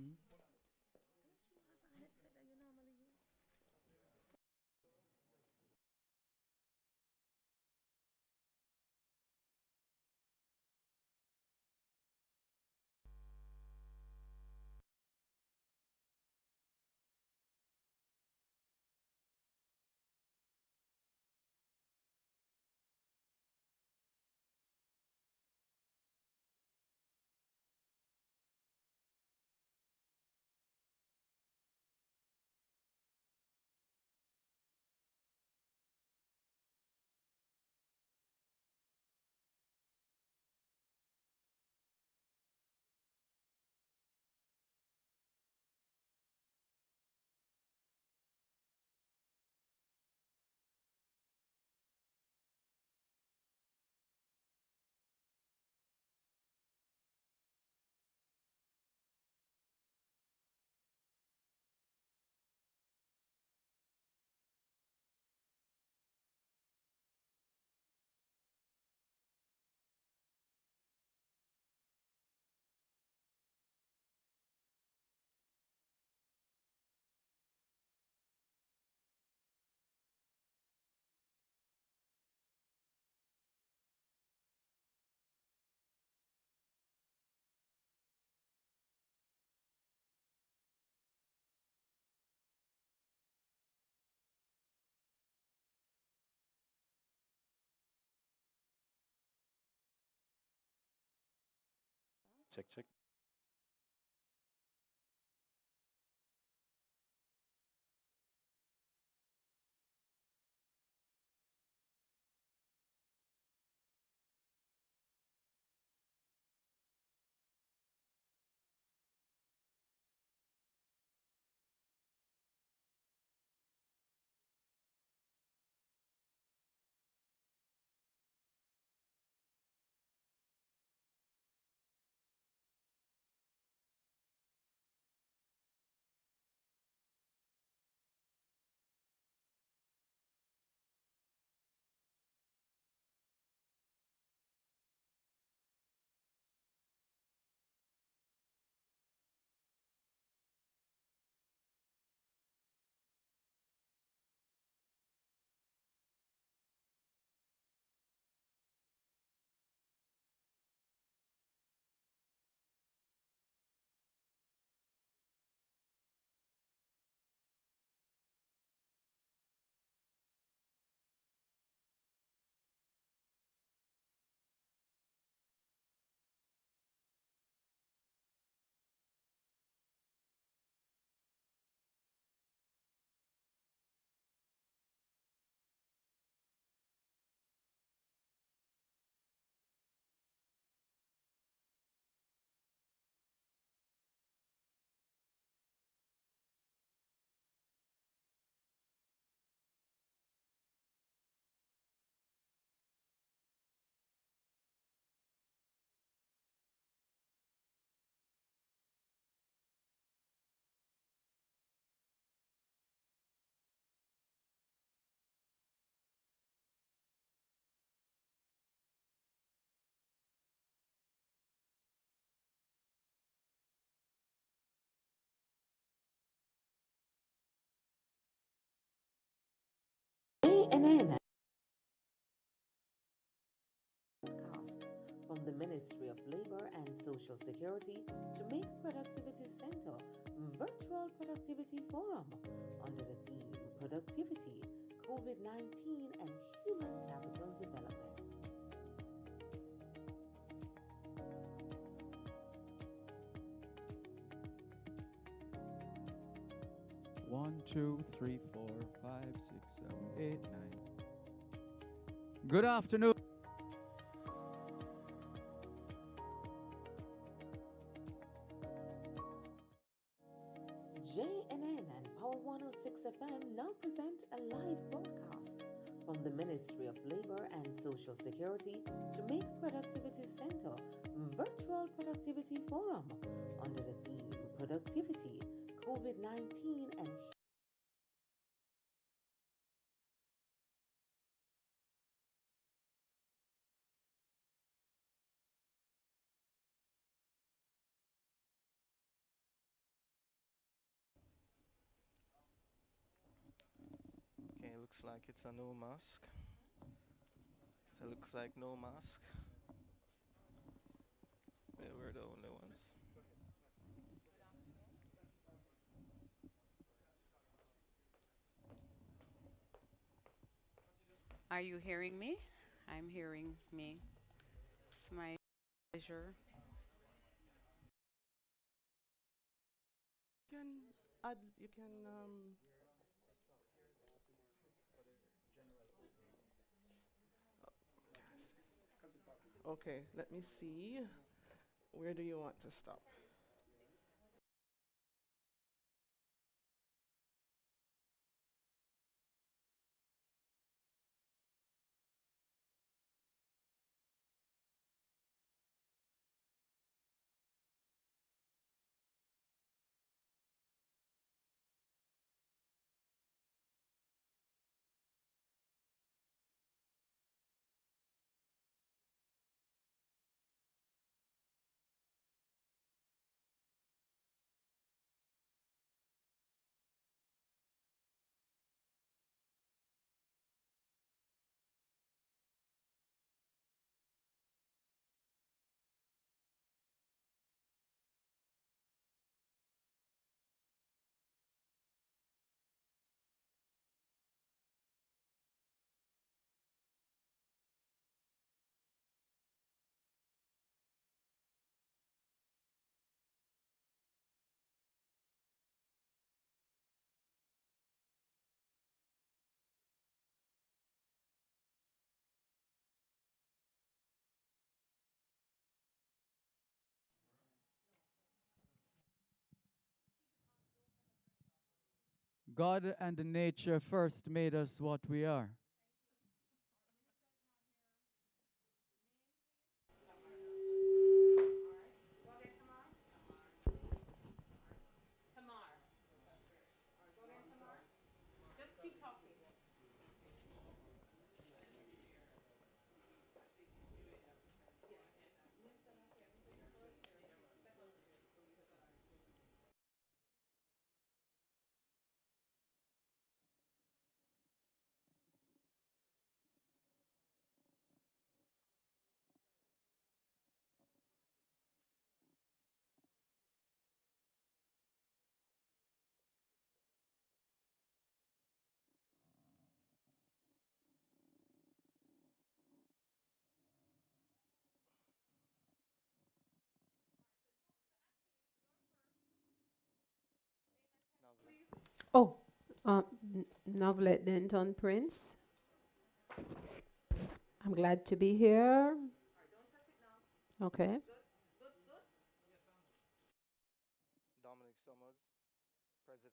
Mhm. Check, check. JNN podcast from the Ministry of Labor and Social Security, Jamaica Productivity Center, Virtual Productivity Forum under the theme Productivity, COVID-19 and Human Capital Development. One, two, three, four, five, six, seven, eight, nine. Good afternoon. JNN and Power 106 FM now present a live broadcast from the Ministry of Labor and Social Security, Jamaica Productivity Center, Virtual Productivity Forum under the theme Productivity, COVID-19 and looks like it's a no mask. So it looks like no mask. Yeah, we're the only ones. Are you hearing me? I'm hearing me. It's my pleasure. Can add, you can, okay, let me see. Where do you want to stop? God and nature first made us what we are. Oh, Novelet Denton Prince. I'm glad to be here. Okay. Dominic Summers, President.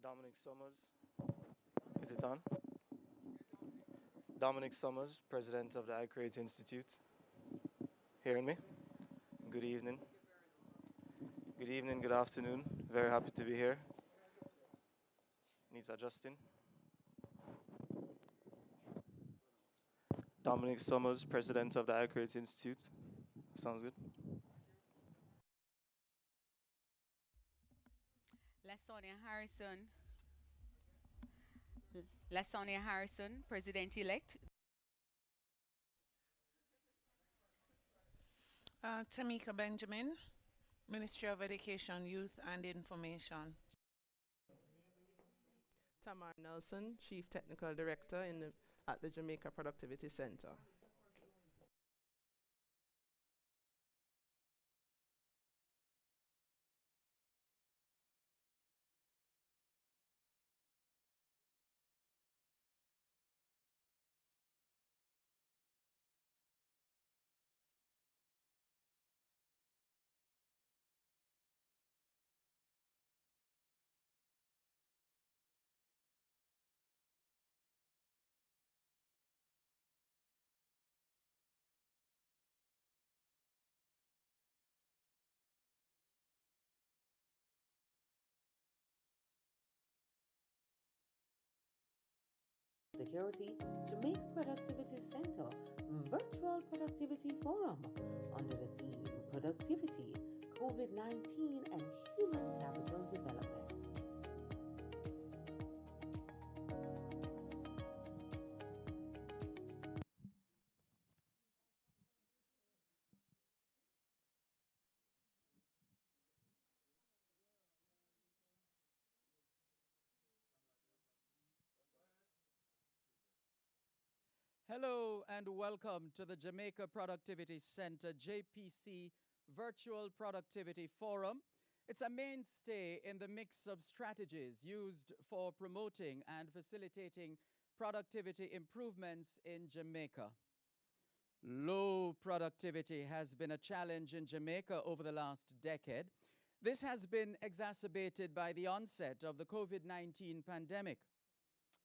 Dominic Summers. Is it on? Dominic Summers, President of the I Create Institute. Hearing me? Good evening. Good evening, good afternoon. Very happy to be here. Needs adjusting. Dominic Summers, President of the I Create Institute. Sounds good. Lasonia Harrison. Lasonia Harrison, President-elect. Tamika Benjamin, Ministry of Education, Youth and Information. Tamar Nelson, Chief Technical Director at the Jamaica Productivity Center. Security Jamaica Productivity Center Virtual Productivity Forum under the theme Productivity, COVID-19 and Human Capital Development. Hello and welcome to the Jamaica Productivity Center JPC Virtual Productivity Forum. It's a mainstay in the mix of strategies used for promoting and facilitating productivity improvements in Jamaica. Low productivity has been a challenge in Jamaica over the last decade. This has been exacerbated by the onset of the COVID-19 pandemic.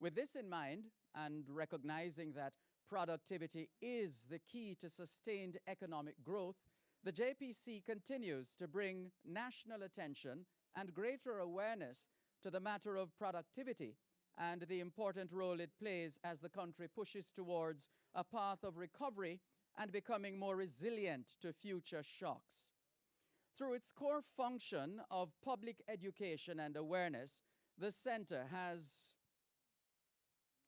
With this in mind, and recognizing that productivity is the key to sustained economic growth, the JPC continues to bring national attention and greater awareness to the matter of productivity and the important role it plays as the country pushes towards a path of recovery and becoming more resilient to future shocks. Through its core function of public education and awareness, the center has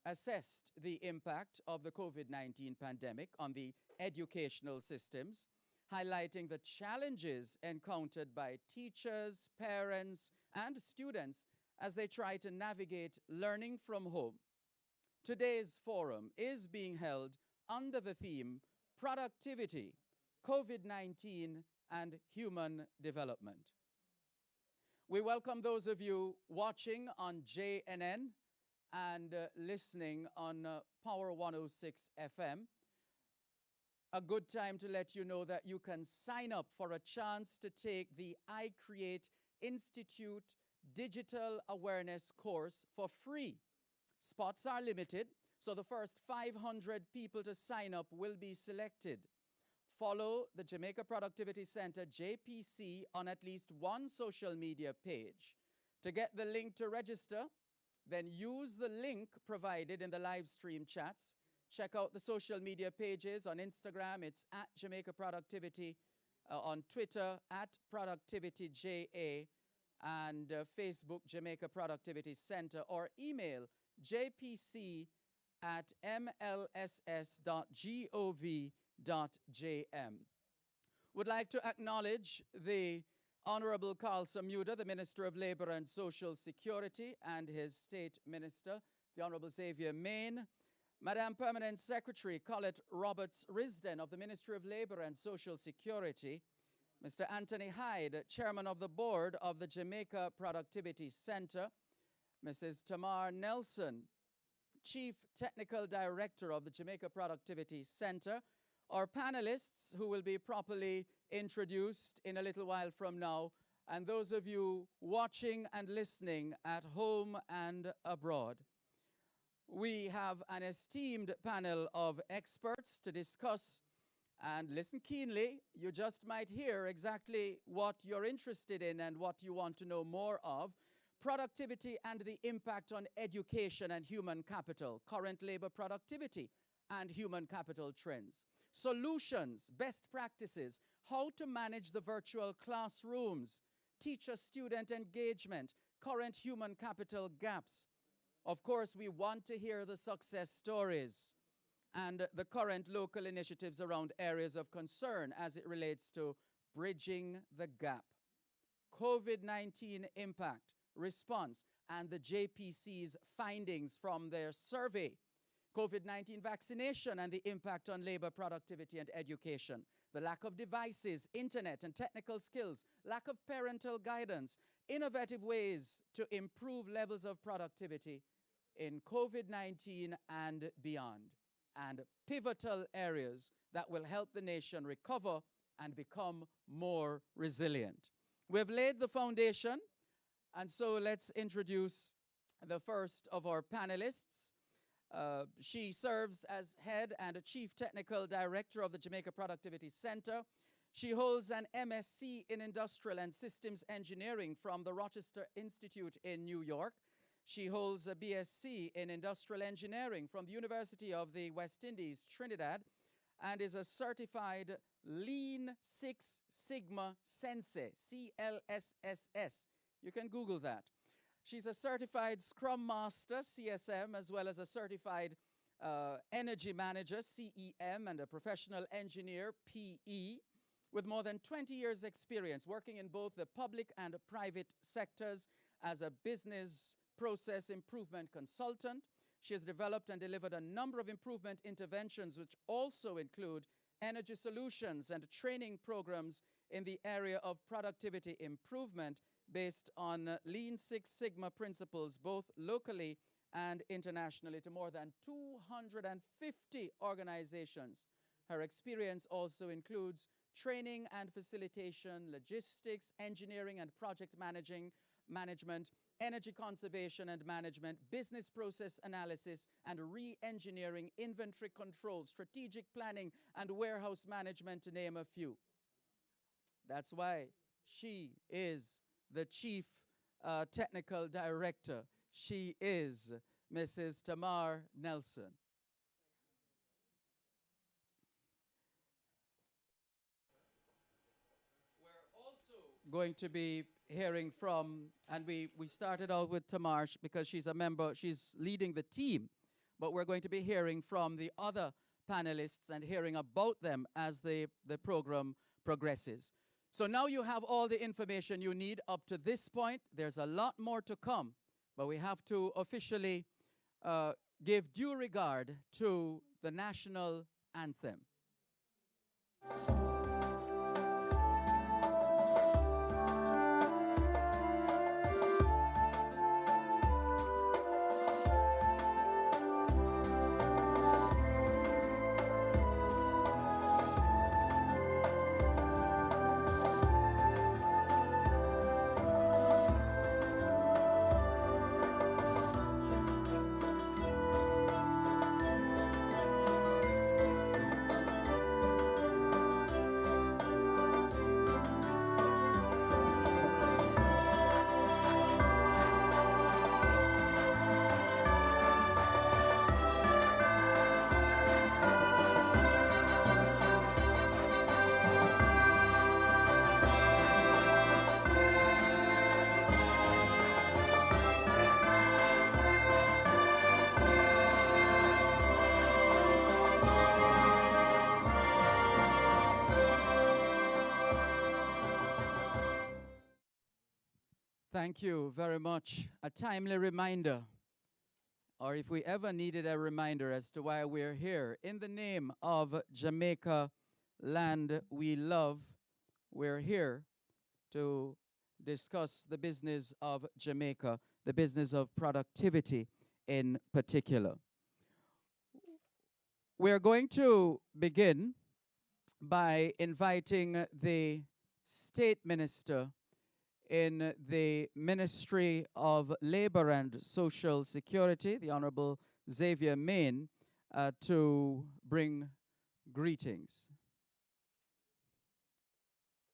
assessed the impact of the COVID-19 pandemic on the educational systems, highlighting the challenges encountered by teachers, parents, and students as they try to navigate learning from home. Today's forum is being held under the theme Productivity, COVID-19, and Human Development. We welcome those of you watching on JNN and listening on Power 106 FM. A good time to let you know that you can sign up for a chance to take the iCreate Institute Digital Awareness course for free. Spots are limited, so the first 500 people to sign up will be selected. Follow the Jamaica Productivity Center JPC on at least one social media page. To get the link to register, then use the link provided in the live stream chats. Check out the social media pages. On Instagram, it's at Jamaica Productivity. On Twitter, at ProductivityJA. And Facebook, Jamaica Productivity Center. Or email jpc@mlss.gov.jm. Would like to acknowledge the Honorable Carl Samuda, the Minister of Labor and Social Security, and his State Minister, the Honorable Xavier Main, Madam Permanent Secretary Colette Roberts-Risden of the Ministry of Labor and Social Security, Mr. Anthony Hyde, Chairman of the Board of the Jamaica Productivity Center, Mrs. Tamar Nelson, Chief Technical Director of the Jamaica Productivity Center, our panelists who will be properly introduced in a little while from now, and those of you watching and listening at home and abroad. We have an esteemed panel of experts to discuss, and listen keenly, you just might hear exactly what you're interested in and what you want to know more of. Productivity and the impact on education and human capital, current labor productivity and human capital trends. Solutions, best practices, how to manage the virtual classrooms, teacher-student engagement, current human capital gaps. Of course, we want to hear the success stories and the current local initiatives around areas of concern as it relates to bridging the gap. COVID-19 impact, response, and the JPC's findings from their survey. COVID-19 vaccination and the impact on labor productivity and education. The lack of devices, internet and technical skills, lack of parental guidance, innovative ways to improve levels of productivity in COVID-19 and beyond, and pivotal areas that will help the nation recover and become more resilient. We've laid the foundation, and so let's introduce the first of our panelists. She serves as head and a chief technical director of the Jamaica Productivity Center. She holds an MSc in Industrial and Systems Engineering from the Rochester Institute in New York. She holds a BSc in Industrial Engineering from the University of the West Indies, Trinidad, and is a certified Lean Six Sigma Sensei, CLSSS. You can Google that. She's a certified Scrum Master, CSM, as well as a certified Energy Manager, CEM, and a professional engineer, PE, with more than 20 years' experience working in both the public and private sectors as a business process improvement consultant. She has developed and delivered a number of improvement interventions, which also include energy solutions and training programs in the area of productivity improvement based on Lean Six Sigma principles, both locally and internationally, to more than 250 organizations. Her experience also includes training and facilitation, logistics, engineering and project management, energy conservation and management, business process analysis and re-engineering, inventory control, strategic planning, and warehouse management, to name a few. That's why she is the Chief Technical Director. She is Mrs. Tamar Nelson. We're also going to be hearing from, and we started out with Tamar because she's a member, she's leading the team, but we're going to be hearing from the other panelists and hearing about them as the program progresses. So now you have all the information you need up to this point. There's a lot more to come, but we have to officially give due regard to the national anthem. Thank you very much. A timely reminder, or if we ever needed a reminder as to why we're here. In the name of Jamaica Land We Love, we're here to discuss the business of Jamaica, the business of productivity in particular. We're going to begin by inviting the State Minister in the Ministry of Labor and Social Security, the Honorable Xavier Main, to bring greetings.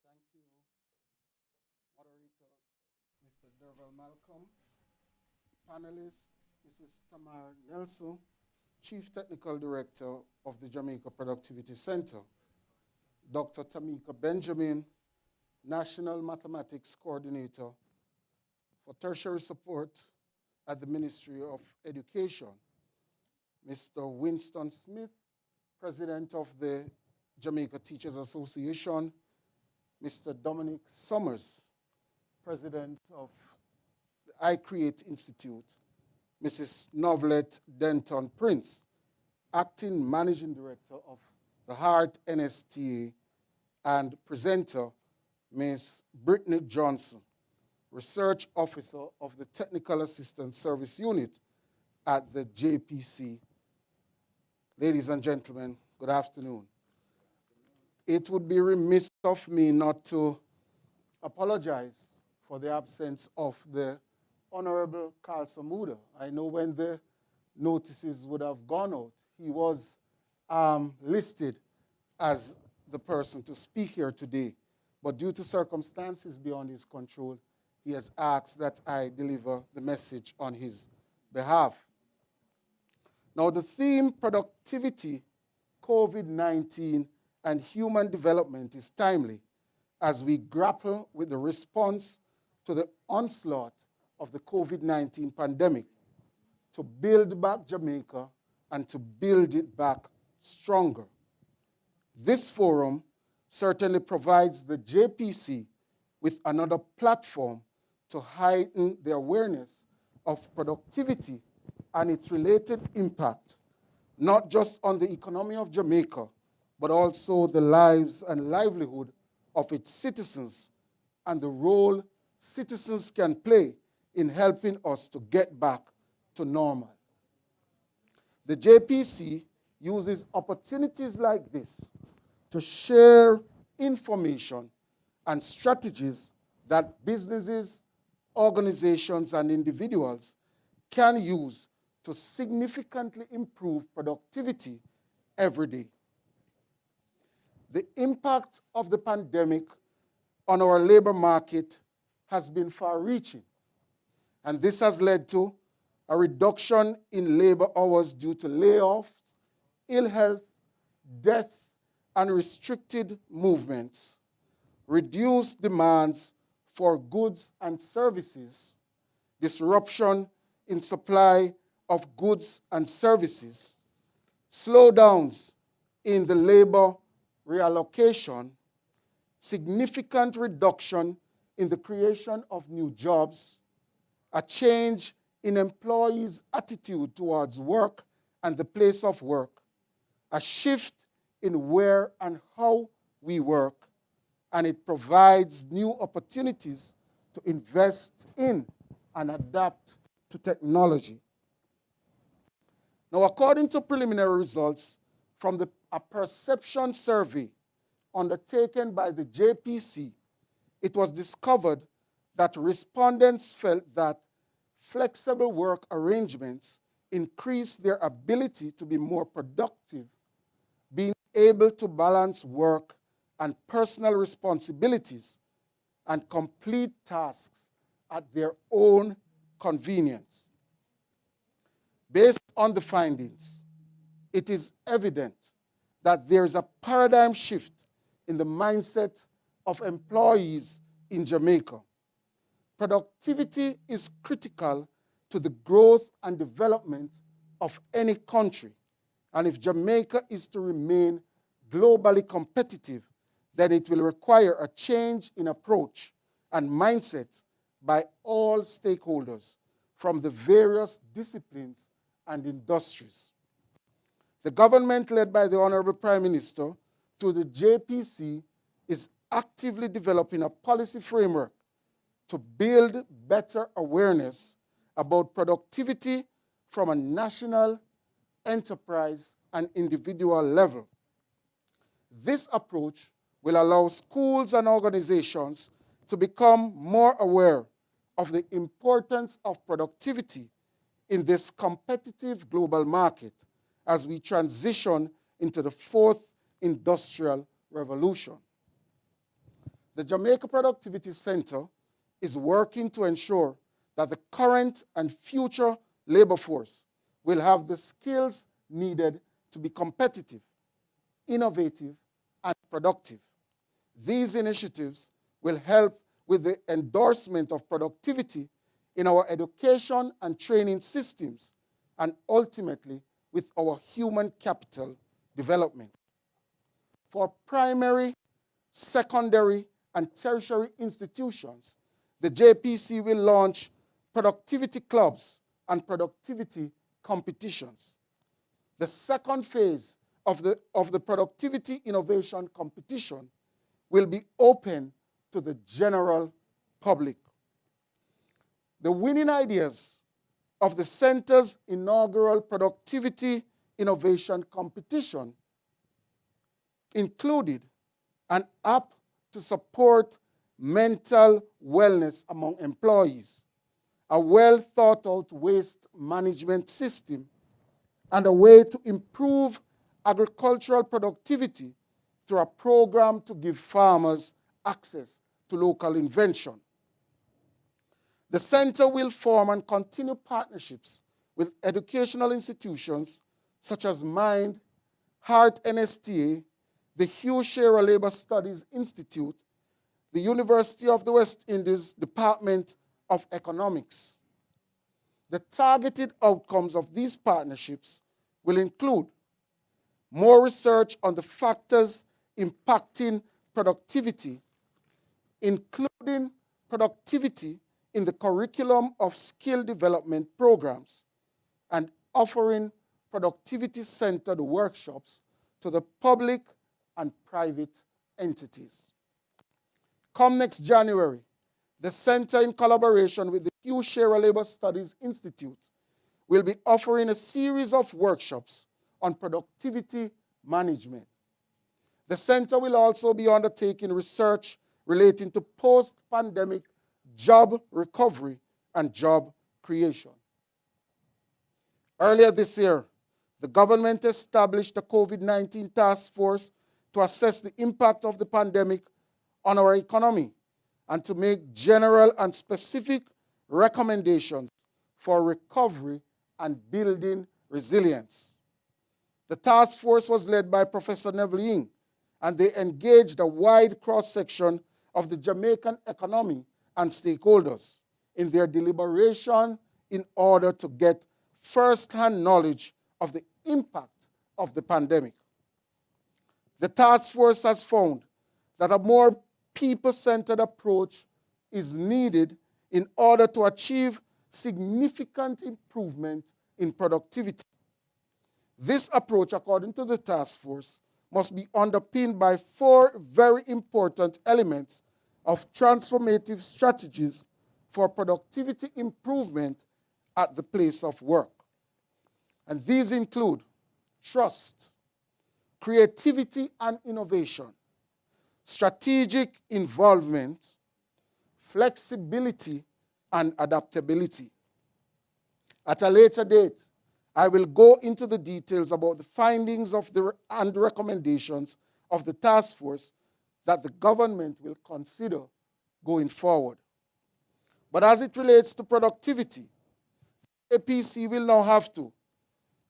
Thank you, Moderator Mr. Derval Malcolm, panelist Mrs. Tamar Nelson, Chief Technical Director of the Jamaica Productivity Center, Dr. Tamika Benjamin, National Mathematics Coordinator for Tertiary Support at the Ministry of Education, Mr. Winston Smith, President of the Jamaica Teachers Association, Mr. Dominic Summers, President of the I Create Institute, Mrs. Novelette Denton Prince, Acting Managing Director of the Heart NSTA, and presenter Ms. Brittany Johnson, Research Officer of the Technical Assistance Service Unit at the JPC. Ladies and gentlemen, good afternoon. It would be remiss of me not to apologize for the absence of the Honorable Carl Samuda. I know when the notices would have gone out, he was listed as the person to speak here today. But due to circumstances beyond his control, he has asked that I deliver the message on his behalf. Now, the theme productivity, COVID-19, and human development is timely as we grapple with the response to the onslaught of the COVID-19 pandemic to build back Jamaica and to build it back stronger. This forum certainly provides the JPC with another platform to heighten the awareness of productivity and its related impact, not just on the economy of Jamaica, but also the lives and livelihood of its citizens and the role citizens can play in helping us to get back to normal. The JPC uses opportunities like this to share information and strategies that businesses, organizations, and individuals can use to significantly improve productivity every day. The impact of the pandemic on our labor market has been far-reaching, and this has led to a reduction in labor hours due to layoffs, ill health, death, and restricted movements, reduced demands for goods and services, disruption in supply of goods and services, slowdowns in the labor reallocation, significant reduction in the creation of new jobs, a change in employees' attitude towards work and the place of work, a shift in where and how we work, and it provides new opportunities to invest in and adapt to technology. Now, according to preliminary results from a perception survey undertaken by the JPC, it was discovered that respondents felt that flexible work arrangements increase their ability to be more productive, being able to balance work and personal responsibilities and complete tasks at their own convenience. Based on the findings, it is evident that there is a paradigm shift in the mindset of employees in Jamaica. Productivity is critical to the growth and development of any country. And if Jamaica is to remain globally competitive, then it will require a change in approach and mindset by all stakeholders from the various disciplines and industries. The government led by the Honorable Prime Minister through the JPC is actively developing a policy framework to build better awareness about productivity from a national, enterprise, and individual level. This approach will allow schools and organizations to become more aware of the importance of productivity in this competitive global market as we transition into the fourth industrial revolution. The Jamaica Productivity Center is working to ensure that the current and future labor force will have the skills needed to be competitive, innovative, and productive. These initiatives will help with the endorsement of productivity in our education and training systems, and ultimately with our human capital development. For primary, secondary, and tertiary institutions, the JPC will launch productivity clubs and productivity competitions. The second phase of the productivity innovation competition will be open to the general public. The winning ideas of the center's inaugural productivity innovation competition included an app to support mental wellness among employees, a well-thought-out waste management system, and a way to improve agricultural productivity through a program to give farmers access to local invention. The center will form and continue partnerships with educational institutions such as MIND, Heart NSTA, the Hugh Shearer Labor Studies Institute, the University of the West Indies Department of Economics. The targeted outcomes of these partnerships will include more research on the factors impacting productivity, including productivity in the curriculum of skill development programs, and offering productivity-centered workshops to the public and private entities. Come next January, the center, in collaboration with the Hugh Shearer Labor Studies Institute, will be offering a series of workshops on productivity management. The center will also be undertaking research relating to post-pandemic job recovery and job creation. Earlier this year, the government established a COVID-19 task force to assess the impact of the pandemic on our economy and to make general and specific recommendations for recovery and building resilience. The task force was led by Professor Neville Ying, and they engaged a wide cross-section of the Jamaican economy and stakeholders in their deliberation in order to get first-hand knowledge of the impact of the pandemic. The task force has found that a more people-centered approach is needed in order to achieve significant improvement in productivity. This approach, according to the task force, must be underpinned by 4 very important elements of transformative strategies for productivity improvement at the place of work. And these include trust, creativity and innovation, strategic involvement, flexibility, and adaptability. At a later date, I will go into the details about the findings of and recommendations of the task force that the government will consider going forward. But as it relates to productivity, APC will now have to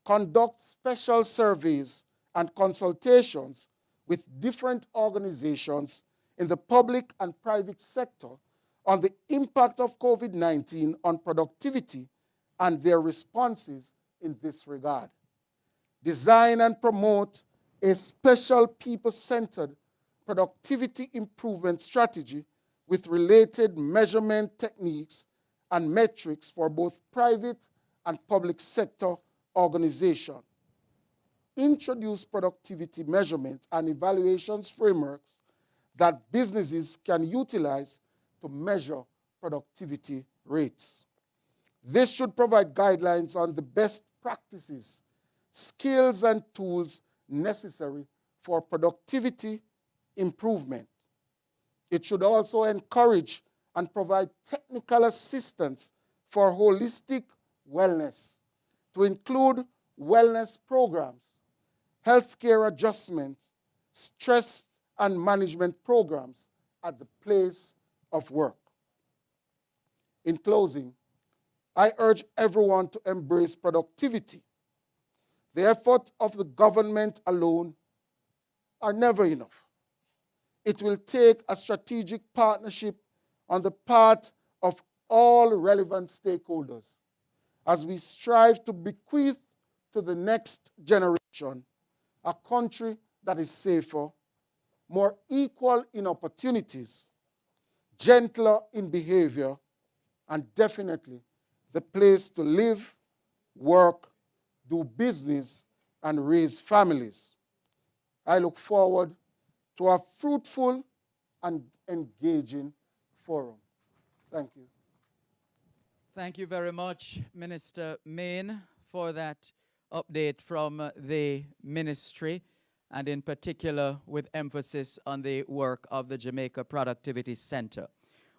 conduct special surveys and consultations with different organizations in the public and private sector on the impact of COVID-19 on productivity and their responses in this regard. Design and promote a special people-centered productivity improvement strategy with related measurement techniques and metrics for both private and public sector organizations. Introduce productivity measurement and evaluations frameworks that businesses can utilize to measure productivity rates. This should provide guidelines on the best practices, skills, and tools necessary for productivity improvement. It should also encourage and provide technical assistance for holistic wellness, to include wellness programs, healthcare adjustments, stress and management programs at the place of work. In closing, I urge everyone to embrace productivity. The effort of the government alone are never enough. It will take a strategic partnership on the part of all relevant stakeholders as we strive to bequeath to the next generation a country that is safer, more equal in opportunities, gentler in behavior, and definitely the place to live, work, do business, and raise families. I look forward to a fruitful and engaging forum. Thank you. Thank you very much, Minister Main, for that update from the ministry, and in particular with emphasis on the work of the Jamaica Productivity Center.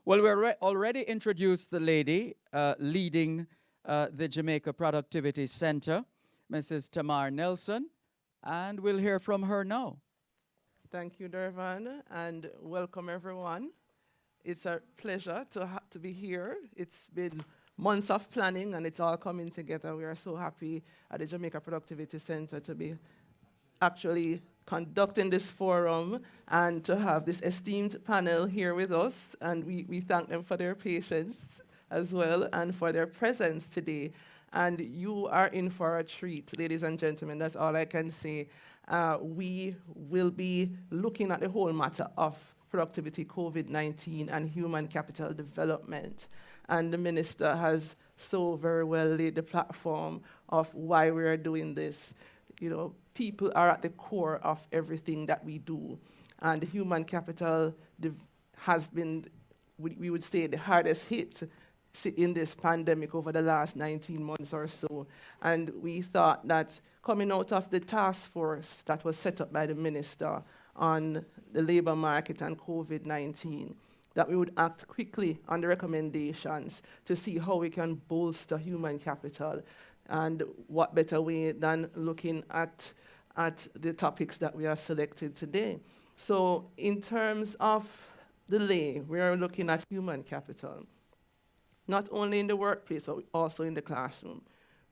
Well, we already introduced the lady leading the Jamaica Productivity Center, Mrs. Tamar Nelson, and we'll hear from her now. Thank you, Dervan, and welcome everyone. It's a pleasure to be here. It's been months of planning, and it's all coming together. We are so happy at the Jamaica Productivity Center to be actually conducting this forum and to have this esteemed panel here with us. And we thank them for their patience as well and for their presence today. And you are in for a treat, ladies and gentlemen. That's all I can say. We will be looking at the whole matter of productivity, COVID-19, and human capital development. And the minister has so very well laid the platform of why we are doing this. You know, people are at the core of everything that we do. And human capital has been, we would say, the hardest hit in this pandemic over the last 19 months or so. And we thought that coming out of the task force that was set up by the minister on the labor market and COVID-19, that we would act quickly on the recommendations to see how we can bolster human capital. And what better way than looking at the topics that we have selected today. So in terms of the lay, we are looking at human capital, not only in the workplace, but also in the classroom.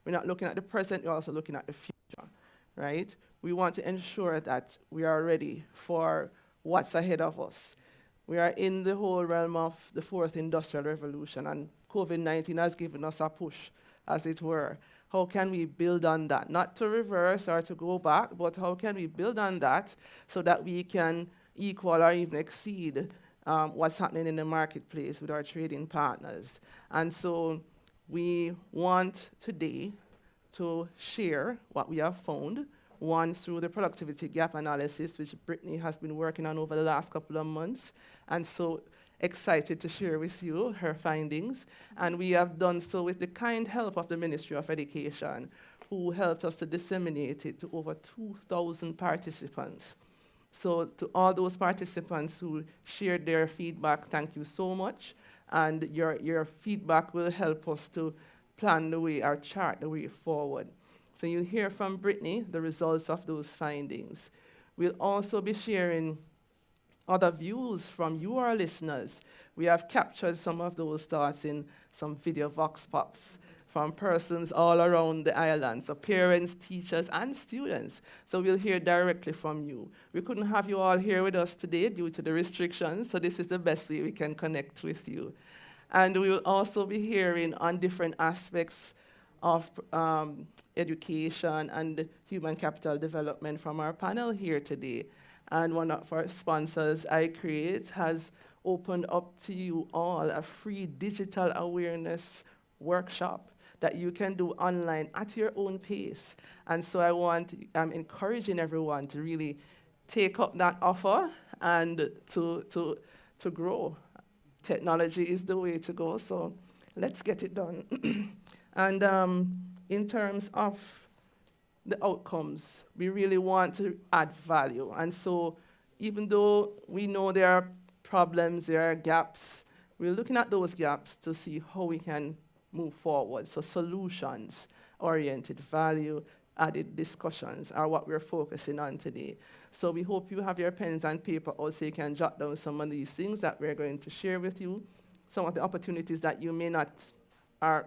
We're not looking at the present, we're also looking at the future, right? We want to ensure that we are ready for what's ahead of us. We are in the whole realm of the fourth industrial revolution, and COVID-19 has given us a push, as it were. How can we build on that? Not to reverse or to go back, but how can we build on that so that we can equal or even exceed what's happening in the marketplace with our trading partners. And so we want today to share what we have found, one through the productivity gap analysis, which Brittany has been working on over the last couple of months, and so excited to share with you her findings. And we have done so with the kind help of the Ministry of Education, who helped us to disseminate it to over 2,000 participants. So to all those participants who shared their feedback, thank you so much. And your feedback will help us to plan the way or chart the way forward. So you'll hear from Brittany the results of those findings. We'll also be sharing other views from you, our listeners. We have captured some of those thoughts in some video vox pops from persons all around the island, so parents, teachers, and students. So we'll hear directly from you. We couldn't have you all here with us today due to the restrictions, so this is the best way we can connect with you. And we will also be hearing on different aspects of education and human capital development from our panel here today. And one of our sponsors, iCreate, has opened up to you all a free digital awareness workshop that you can do online at your own pace. And so I'm encouraging everyone to really take up that offer and to grow. Technology is the way to go, so let's get it done. And in terms of the outcomes, we really want to add value. And so even though we know there are problems, there are gaps, we're looking at those gaps to see how we can move forward. So solutions-oriented, value-added discussions are what we're focusing on today. So we hope you have your pens and paper out so you can jot down some of these things that we're going to share with you, some of the opportunities that you may not are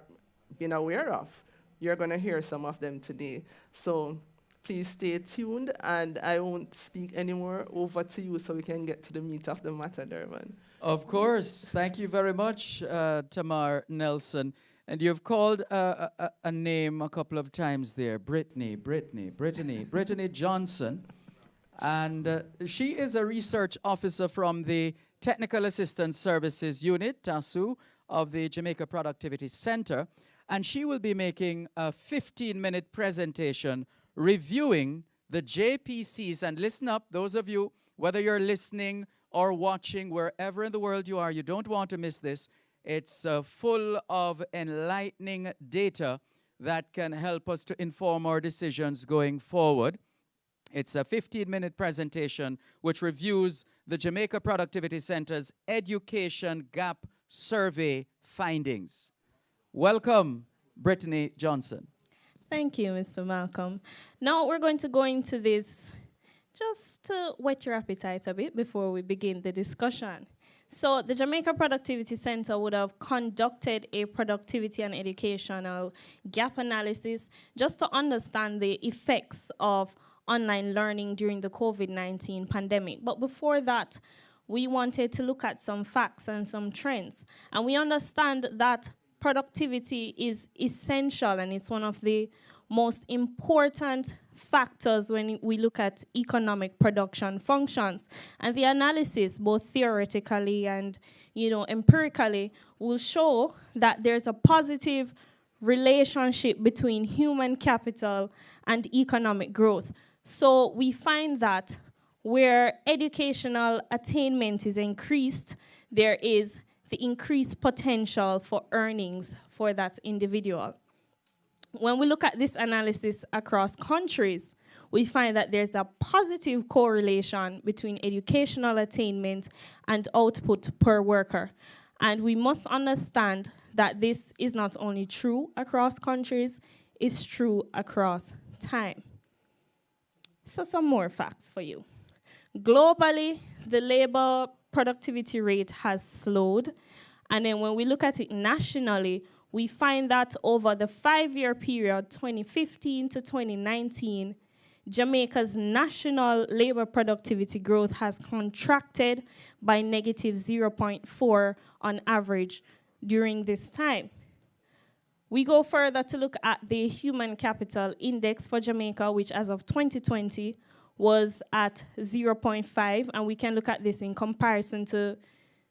been aware of. You're going to hear some of them today. So please stay tuned, and I won't speak anymore. Over to you so we can get to the meat of the matter, Dervan. Of course. Thank you very much, Tamar Nelson. And you've called a name a couple of times there, Brittany Johnson. And she is a research officer from the Technical Assistance Services Unit, TASU, of the Jamaica Productivity Center. And she will be making a 15-minute presentation reviewing the JPCs. And listen up, those of you, whether you're listening or watching, wherever in the world you are, you don't want to miss this. It's full of enlightening data that can help us to inform our decisions going forward. It's a 15-minute presentation which reviews the Jamaica Productivity Center's Education Gap Survey findings. Welcome, Brittany Johnson. Thank you, Mr. Malcolm. Now we're going to go into this just to whet your appetite a bit before we begin the discussion. So the Jamaica Productivity Center would have conducted a productivity and educational gap analysis just to understand the effects of online learning during the COVID-19 pandemic. But before that, we wanted to look at some facts and some trends. And we understand that productivity is essential, and it's one of the most important factors when we look at economic production functions. And the analysis, both theoretically and empirically, will show that there's a positive relationship between human capital and economic growth. So we find that where educational attainment is increased, there is the increased potential for earnings for that individual. When we look at this analysis across countries, we find that there's a positive correlation between educational attainment and output per worker. And we must understand that this is not only true across countries, it's true across time. So some more facts for you. Globally, the labor productivity rate has slowed. And then when we look at it nationally, we find that over the 5-year period, 2015 to 2019, Jamaica's national labor productivity growth has contracted by negative 0.4 on average during this time. We go further to look at the Human Capital Index for Jamaica, which as of 2020 was at 0.5, and we can look at this in comparison to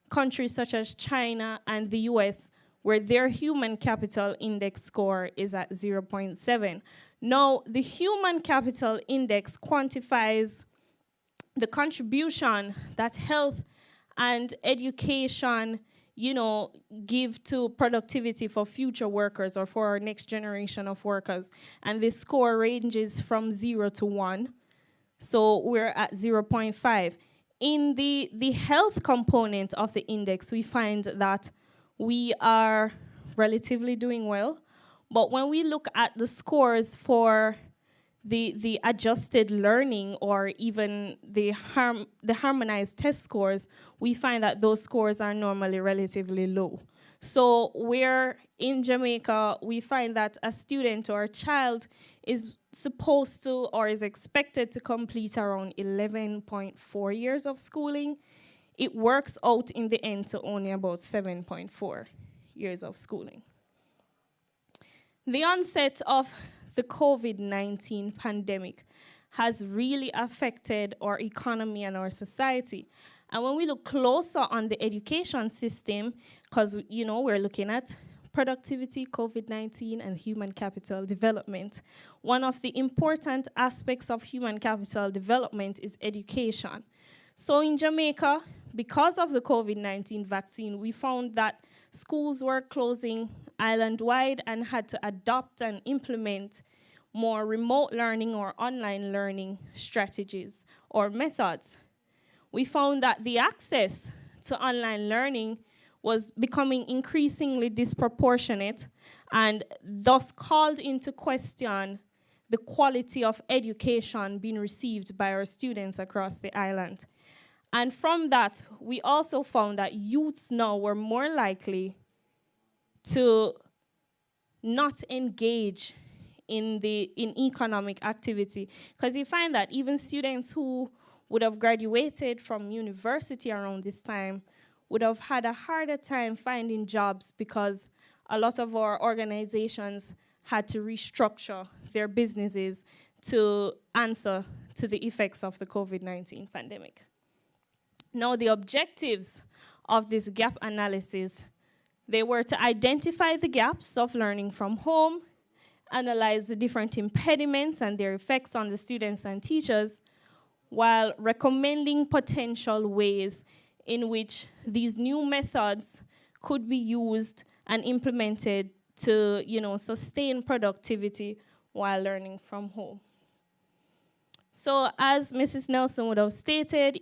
countries such as China and the US, where their Human Capital Index score is at 0.7. Now, the Human Capital Index quantifies the contribution that health and education, give to productivity for future workers or for our next generation of workers. And this score ranges from 0 to 1. So we're at 0.5. In the health component of the index, we find that we are relatively doing well. But when we look at the scores for the adjusted learning or even the harmonized test scores, we find that those scores are normally relatively low. So where in Jamaica, we find that a student or a child is supposed to or is expected to complete around 11.4 years of schooling, it works out in the end to only about 7.4 years of schooling. The onset of the COVID-19 pandemic has really affected our economy and our society. And when we look closer on the education system, because we're looking at productivity, COVID-19, and human capital development, one of the important aspects of human capital development is education. So in Jamaica, because of the COVID-19 vaccine, we found that schools were closing island-wide and had to adopt and implement more remote learning or online learning strategies or methods. We found that the access to online learning was becoming increasingly disproportionate and thus called into question the quality of education being received by our students across the island. And from that, we also found that youths now were more likely to not engage in economic activity, because you find that even students who would have graduated from university around this time would have had a harder time finding jobs because a lot of our organizations had to restructure their businesses to answer to the effects of the COVID-19 pandemic. Now, the objectives of this gap analysis, they were to identify the gaps of learning from home, analyze the different impediments and their effects on the students and teachers, while recommending potential ways in which these new methods could be used and implemented to, sustain productivity while learning from home. So as Mrs. Nelson would have stated,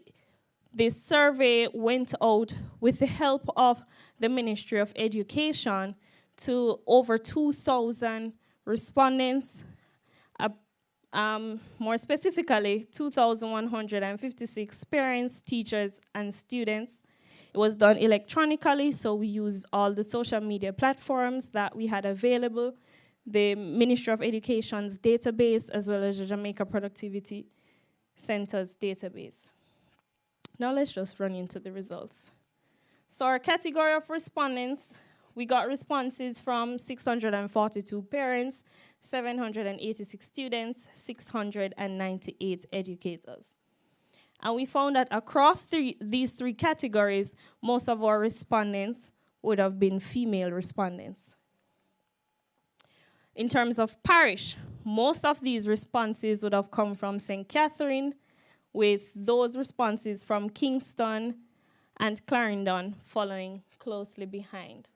this survey went out with the help of the Ministry of Education to over 2,000 respondents, more specifically, 2,156 parents, teachers, and students. It was done electronically, so we used all the social media platforms that we had available, the Ministry of Education's database, as well as the Jamaica Productivity Center's database. Now let's just run into the results. So our category of respondents, we got responses from 642 parents, 786 students, 698 educators. And we found that across these three categories, most of our respondents would have been female respondents. In terms of parish, most of these responses would have come from St. Catherine, with those responses from Kingston and Clarendon following closely behind.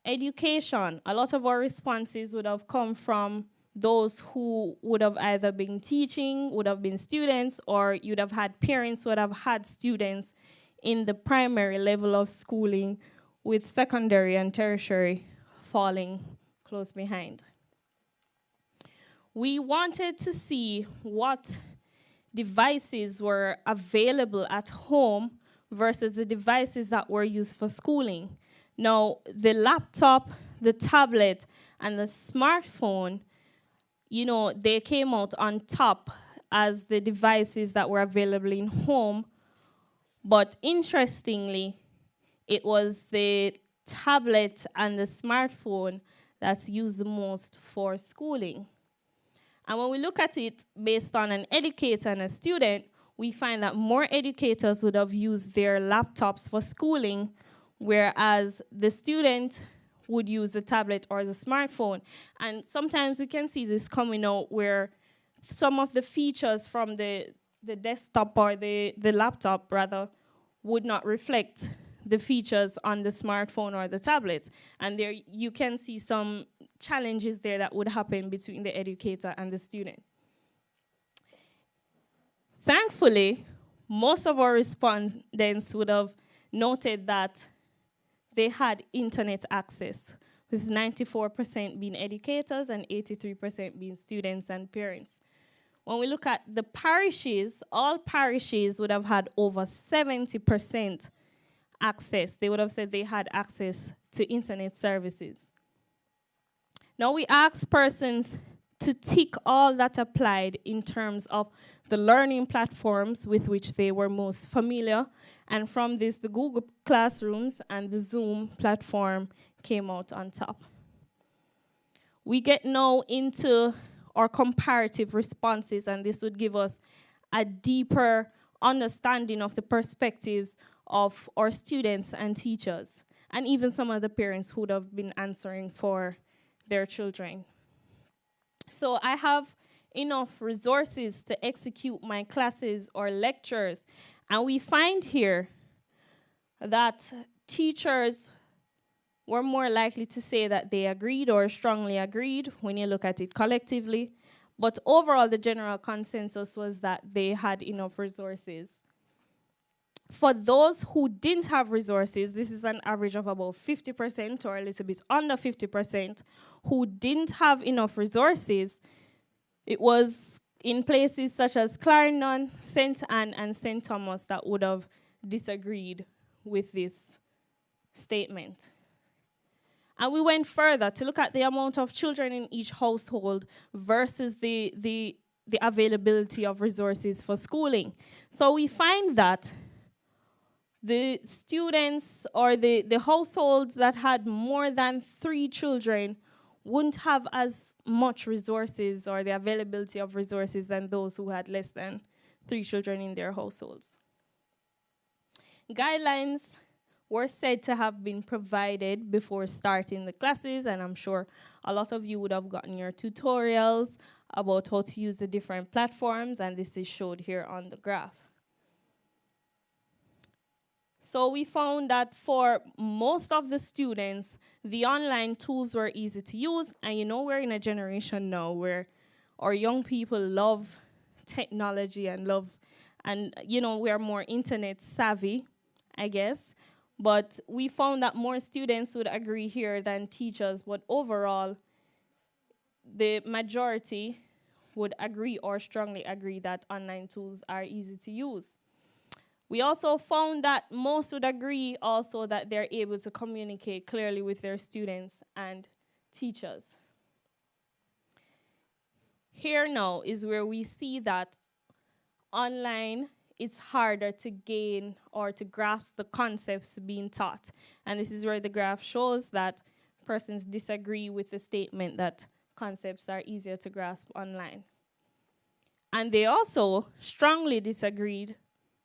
Education, a lot of our responses would have come from those who would have either been teaching, would have been students, or you'd have had parents who would have had students in the primary level of schooling, with secondary and tertiary falling close behind. We wanted to see what devices were available at home versus the devices that were used for schooling. Now, the laptop, the tablet, and the smartphone, you know, they came out on top as the devices that were available in home. But interestingly, it was the tablet and the smartphone that's used the most for schooling. And when we look at it based on an educator and a student, we find that more educators would have used their laptops for schooling, whereas the student would use the tablet or the smartphone. And sometimes we can see this coming out where some of the features from the desktop or the laptop, rather, would not reflect the features on the smartphone or the tablet. And there you can see some challenges there that would happen between the educator and the student. Thankfully, most of our respondents would have noted that they had internet access, with 94% being educators and 83% being students and parents. When we look at the parishes, all parishes would have had over 70% access. They would have said they had access to internet services. Now we ask persons to tick all that applied in terms of the learning platforms with which they were most familiar. And from this, the Google Classrooms and the Zoom platform came out on top. We get now into our comparative responses, and this would give us a deeper understanding of the perspectives of our students and teachers, and even some of the parents who would have been answering for their children. So I have enough resources to execute my classes or lectures, and we find here that teachers were more likely to say that they agreed or strongly agreed when you look at it collectively, but overall the general consensus was that they had enough resources. For those who didn't have resources, this is an average of about 50% or a little bit under 50%, who didn't have enough resources. It was in places such as Clarendon, St. Anne, and St. Thomas that would have disagreed with this statement. And we went further to look at the amount of children in each household versus the availability of resources for schooling. So we find that the students or the households that had more than 3 children wouldn't have as much resources or the availability of resources than those who had less than 3 children in their households. Guidelines were said to have been provided before starting the classes, and I'm sure a lot of you would have gotten your tutorials about how to use the different platforms, and this is showed here on the graph. So we found that for most of the students, the online tools were easy to use, and you know we're in a generation now where our young people love technology and you know we're more internet savvy, I guess. But we found that more students would agree here than teachers, but overall, the majority would agree or strongly agree that online tools are easy to use. We also found that most would agree also that they're able to communicate clearly with their students and teachers. Here now is where we see that online it's harder to gain or to grasp the concepts being taught. And this is where the graph shows that persons disagree with the statement that concepts are easier to grasp online. And they also strongly disagreed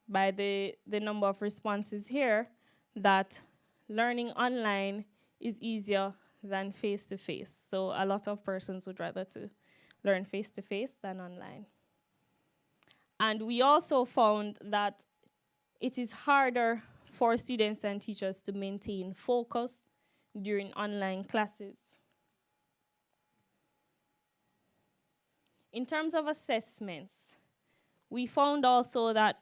by the number of responses here that learning online is easier than face-to-face. So a lot of persons would rather to learn face-to-face than online. And we also found that it is harder for students and teachers to maintain focus during online classes. In terms of assessments, we found also that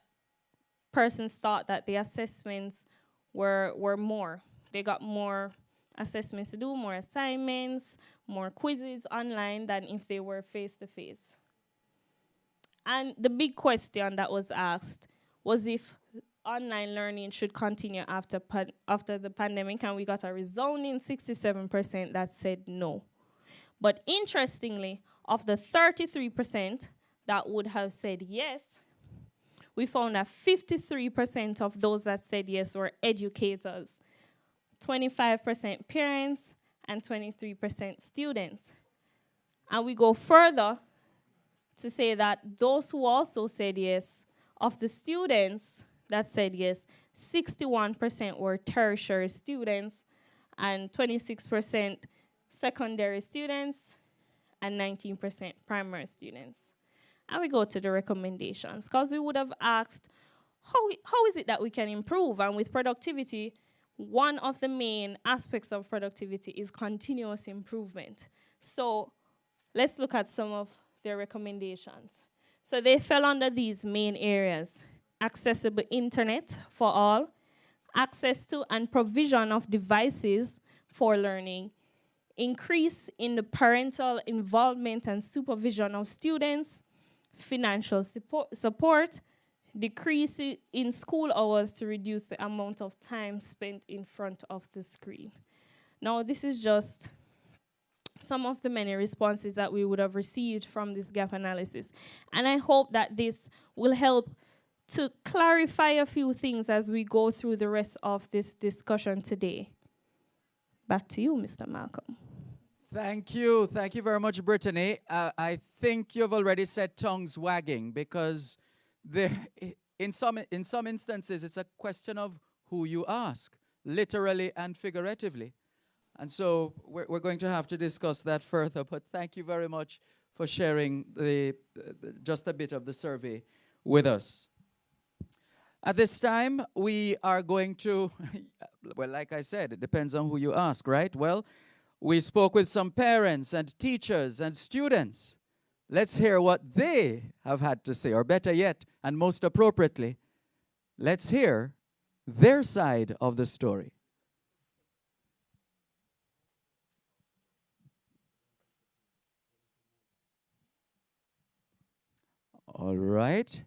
persons thought that the assessments were more. They got more assessments to do, more assignments, more quizzes online than if they were face-to-face. And the big question that was asked was if online learning should continue after the pandemic, and we got a resounding 67% that said no. But interestingly, of the 33% that would have said yes, we found that 53% of those that said yes were educators, 25% parents, and 23% students. And we go further to say that those who also said yes, of the students that said yes, 61% were tertiary students, and 26% secondary students, and 19% primary students. And we go to the recommendations, because we would have asked, how is it that we can improve? And with productivity, one of the main aspects of productivity is continuous improvement. So let's look at some of their recommendations. So they fell under these main areas: accessible internet for all, access to and provision of devices for learning, increase in the parental involvement and supervision of students, financial support, decrease in school hours to reduce the amount of time spent in front of the screen. Now, this is just some of the many responses that we would have received from this gap analysis. And I hope that this will help to clarify a few things as we go through the rest of this discussion today. Back to you, Mr. Malcolm. Thank you. Thank you very much, Brittany. I think you've already said tongues wagging, because in some instances, it's a question of who you ask, literally and figuratively. And so we're going to have to discuss that further. But thank you very much for sharing just a bit of the survey with us. At this time, we are going to, well, like I said, it depends on who you ask, right? Well, we spoke with some parents and teachers and students. Let's hear what they have had to say, or better yet, and most appropriately, let's hear their side of the story. All right.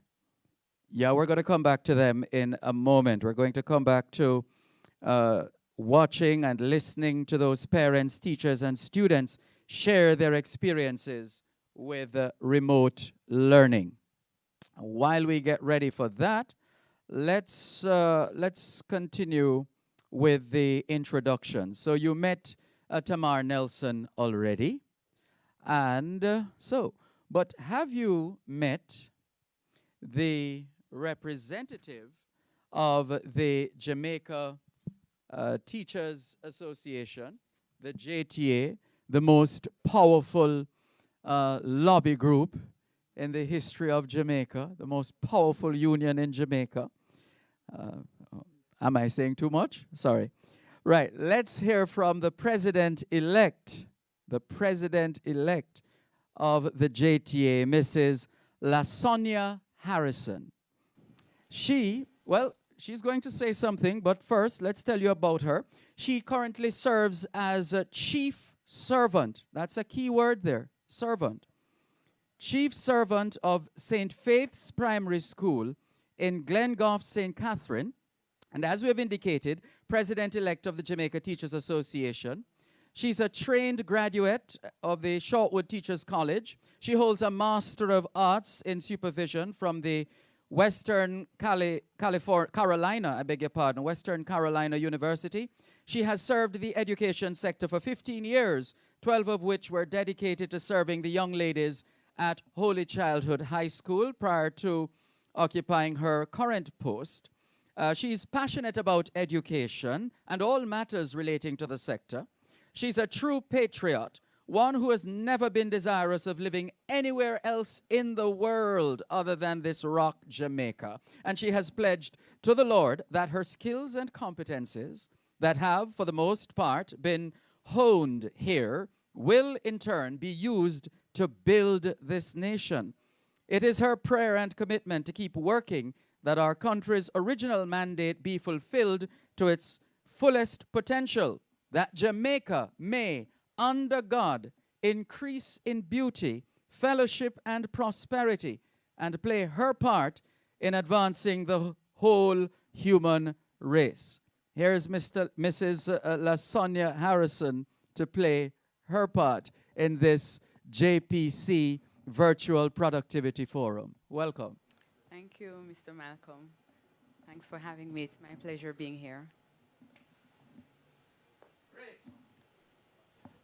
Yeah, we're going to come back to them in a moment. We're going to come back to watching and listening to those parents, teachers, and students share their experiences with remote learning. While we get ready for that, let's continue with the introduction. So you met Tamar Nelson already, and but have you met the representative of the Jamaica Teachers Association, the JTA, the most powerful lobby group in the history of Jamaica, the most powerful union in Jamaica? Am I saying too much? Sorry. Right, let's hear from the president-elect of the JTA, Mrs. LaSonia Harrison. She's going to say something, but first, let's tell you about her. She currently serves as a chief servant. That's a key word there, servant. Chief servant of St. Faith's Primary School in Glengoff, St. Catherine, and as we have indicated, President-elect of the Jamaica Teachers Association. She's a trained graduate of the Shortwood Teachers College. She holds a Master of Arts in Supervision from the Western Carolina University. She has served the education sector for 15 years, 12 of which were dedicated to serving the young ladies at Holy Childhood High School prior to occupying her current post. She's passionate about education and all matters relating to the sector. She's a true patriot, one who has never been desirous of living anywhere else in the world other than this rock, Jamaica. And she has pledged to the Lord that her skills and competencies that have, for the most part, been honed here will in turn be used to build this nation. It is her prayer and commitment to keep working that our country's original mandate be fulfilled to its fullest potential, that Jamaica may, under God, increase in beauty, fellowship, and prosperity, and play her part in advancing the whole human race. Here's Mrs. LaSonia Harrison to play her part in this JPC Virtual Productivity Forum. Welcome. Thank you, Mr. Malcolm. Thanks for having me. It's my pleasure being here. Great.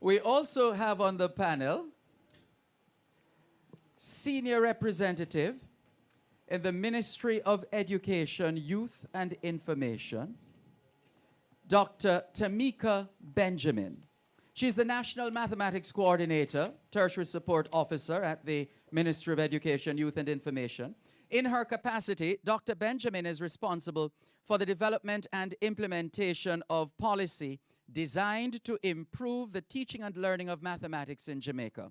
We also have on the panel Senior Representative in the Ministry of Education, Youth and Information, Dr. Tamika Benjamin. She's the National Mathematics Coordinator, Tertiary Support Officer at the Ministry of Education, Youth and Information. In her capacity, Dr. Benjamin is responsible for the development and implementation of policy designed to improve the teaching and learning of mathematics in Jamaica.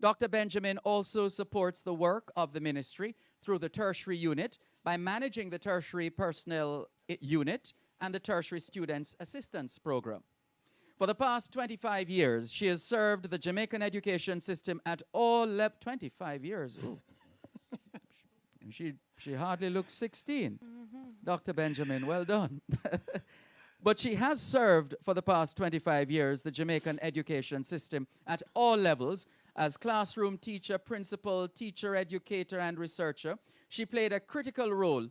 Dr. Benjamin also supports the work of the ministry through the tertiary unit by managing the tertiary personnel unit and the tertiary students assistance program. For the past 25 years, she has served the Jamaican education system at all levels. 25 years. She hardly looks 16. Dr. Benjamin, well done. But she has served for the past 25 years the Jamaican education system at all levels as classroom teacher, principal, teacher, educator, and researcher. She played a critical role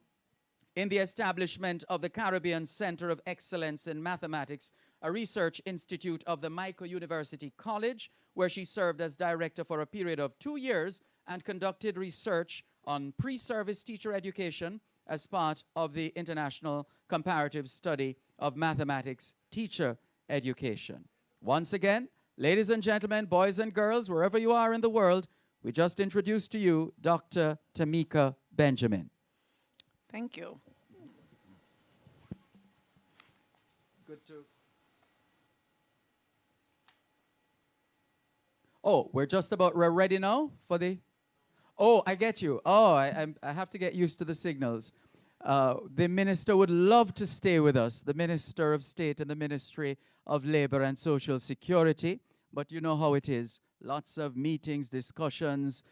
in the establishment of the Caribbean Center of Excellence in Mathematics, a research institute of the Micro University College, where she served as director for a period of 2 years and conducted research on pre-service teacher education as part of the International Comparative Study of Mathematics Teacher Education. Once again, ladies and gentlemen, boys and girls, wherever you are in the world, we just introduced to you Dr. Tamika Benjamin. Thank you. Good to... Oh, we're ready now for the... Oh, I get you. Oh, I have to get used to the signals. The minister would love to stay with us, the Minister of State in the Ministry of Labor and Social Security, but you know how it is. Lots of meetings, discussions,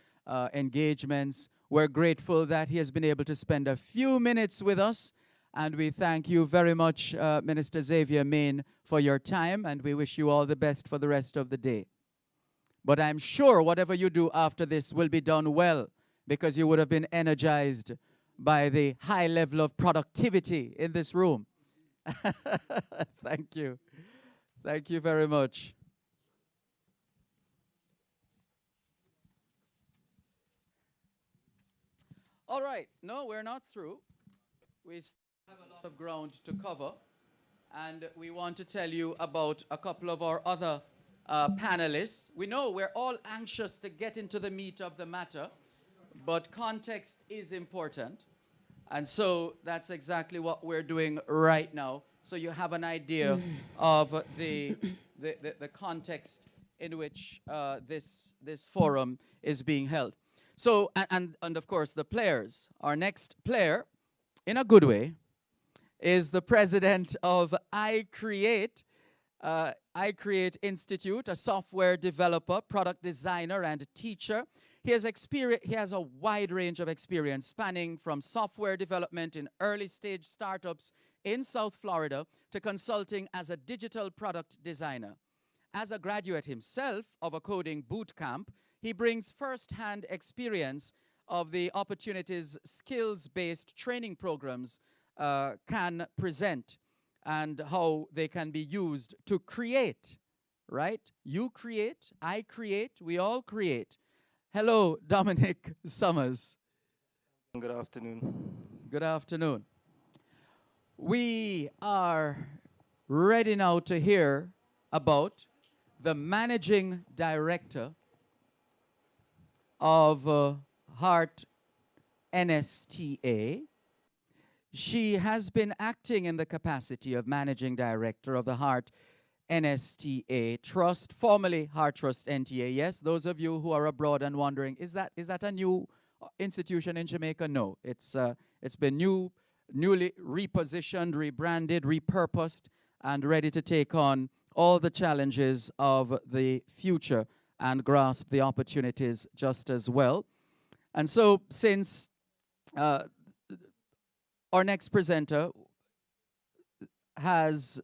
engagements. We're grateful that he has been able to spend a few minutes with us, and we thank you very much, Minister Xavier Main, for your time, and we wish you all the best for the rest of the day. But I'm sure whatever you do after this will be done well, because you would have been energized by the high level of productivity in this room. Thank you. Thank you very much. All right. No, we're not through. We still have a lot of ground to cover. And we want to tell you about a couple of our other panelists. We know we're all anxious to get into the meat of the matter, but context is important. And so that's exactly what we're doing right now. So you have an idea of the context in which this forum is being held. So, and of course, the players. Our next player, in a good way, is the president of iCreate Institute, a software developer, product designer, and teacher. He has a wide range of experience spanning from software development in early stage startups in South Florida to consulting as a digital product designer. As a graduate himself of a coding boot camp, he brings first-hand experience of the opportunities skills-based training programs can present and how they can be used to create, right? You create, I create, we all create. Hello, Dominic Summers. Good afternoon. Good afternoon. We are ready now to hear about the managing director of Heart NSTA. She has been acting in the capacity of managing director of the Heart NSTA Trust, formerly Heart Trust NTA. Yes, those of you who are abroad and wondering, is that a new institution in Jamaica? No, it's been newly repositioned, rebranded, repurposed, and ready to take on all the challenges of the future and grasp the opportunities just as well. And so, since our next presenter has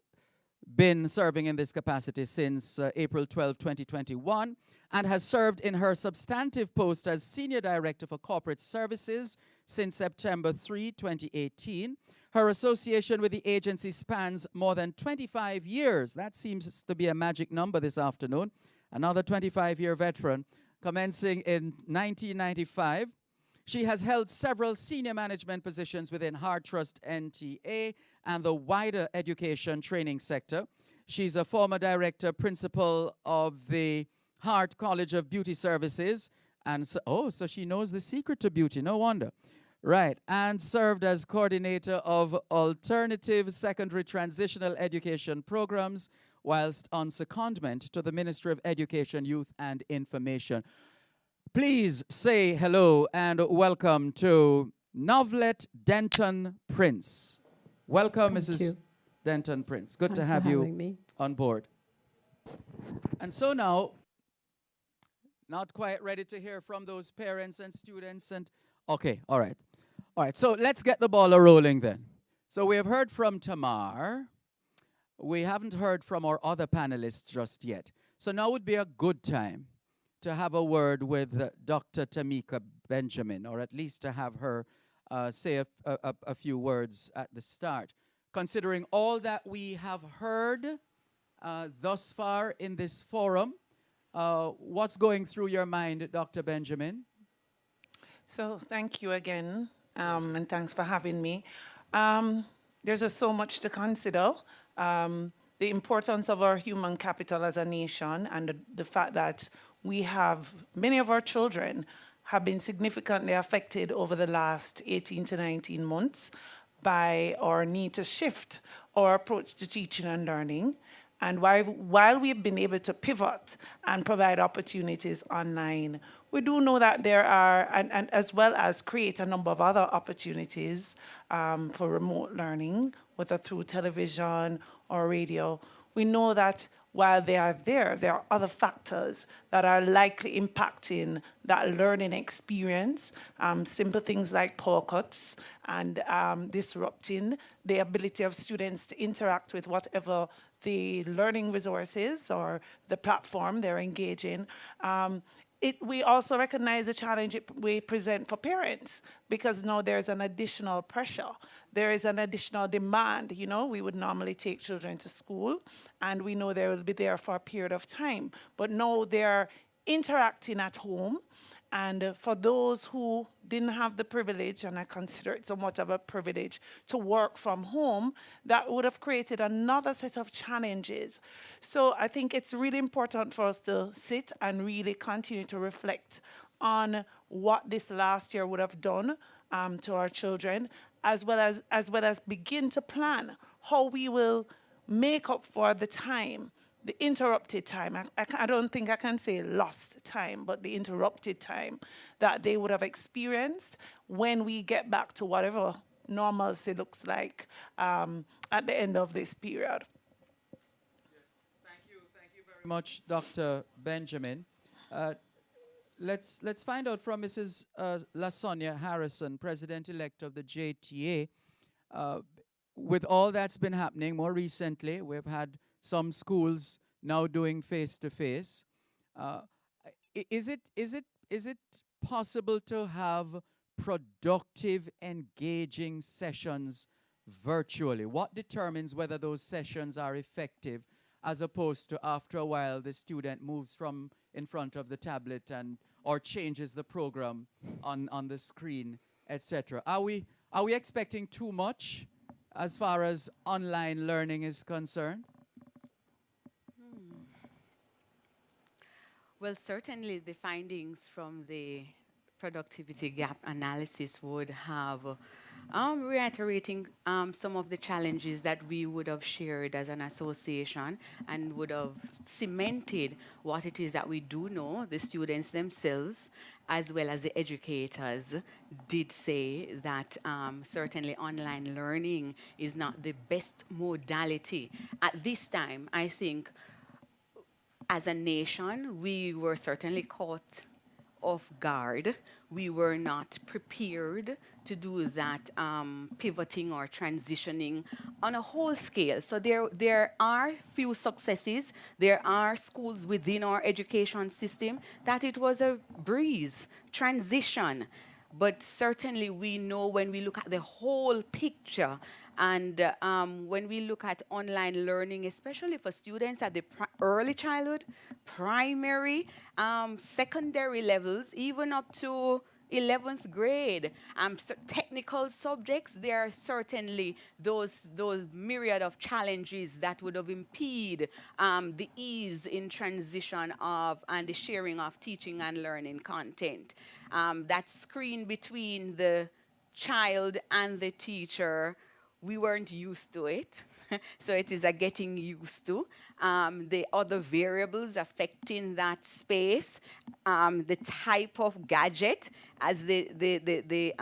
been serving in this capacity since April 12, 2021, and has served in her substantive post as Senior Director for Corporate Services since September 3, 2018. Her association with the agency spans more than 25 years. That seems to be a magic number this afternoon. Another 25-year veteran, commencing in 1995. She has held several senior management positions within Heart Trust NTA and the wider education training sector. She's a former director, principal of the Heart College of Beauty Services. And so she knows the secret to beauty, no wonder. Right, and served as coordinator of alternative secondary transitional education programs whilst on secondment to the Ministry of Education, Youth and Information. Please say hello and welcome to Novlet Denton Prince. Welcome, Thank Mrs. you. Denton Prince. Good to Thanks have for you having me. on board. And so now, not quite ready to hear from those parents and students and, okay, all right. All right, so let's get the ball rolling then. So we have heard from Tamar. We haven't heard from our other panelists just yet. So now would be a good time to have a word with Dr. Tamika Benjamin, or at least to have her say a few words at the start. Considering all that we have heard thus far in this forum, what's going through your mind, Dr. Benjamin? So thank you again, and thanks for having me. There's just so much to consider. The importance of our human capital as a nation and the fact that we have, many of our children have been significantly affected over the last 18 to 19 months by our need to shift our approach to teaching and learning. And while we've been able to pivot and provide opportunities online, we do know that there are, and as well as create a number of other opportunities for remote learning, whether through television or radio. We know that while they are there are other factors that are likely impacting that learning experience. Simple things like power cuts and disrupting the ability of students to interact with whatever the learning resources or the platform they're engaging. We also recognize the challenge we present for parents because now there's an additional pressure. There is an additional demand. You know, we would normally take children to school and we know they will be there for a period of time. But now they're interacting at home. And for those who didn't have the privilege, and I consider it somewhat of a privilege, to work from home, that would have created another set of challenges. So I think it's really important for us to sit and really continue to reflect on what this last year would have done to our children, as well as begin to plan how we will make up for the time, the interrupted time. I don't think I can say lost time, but the interrupted time that they would have experienced when we get back to whatever normalcy looks like at the end of this period. Yes. Thank you very much, Dr. Benjamin. let's find out from Mrs. Lasonia Harrison, President-elect of the JTA. Uh, with all that's been happening more recently, we've had some schools now doing face-to-face. Is it possible to have productive, engaging sessions virtually? What determines whether those sessions are effective, as opposed to after a while the student moves from in front of the tablet and or changes the program on the screen, etc.? Are we expecting too much as far as online learning is concerned? Well, certainly the findings from the productivity gap analysis would have reiterating some of the challenges that we would have shared as an association and would have cemented what it is that we do know. The students themselves, as well as the educators, did say that certainly online learning is not the best modality. At this time, I think as a nation, we were certainly caught off guard. We were not prepared to do that pivoting or transitioning on a whole scale. So there are few successes. There are schools within our education system that it was a breeze, transition. But certainly we know when we look at the whole picture and when we look at online learning, especially for students at the early childhood, primary, secondary levels, even up to 11th grade, technical subjects, there are certainly those myriad of challenges that would have impeded the ease in transition of and the sharing of teaching and learning content. That screen between the child and the teacher, we weren't used to it. So it is a getting used to. The other variables affecting that space, the type of gadget, as the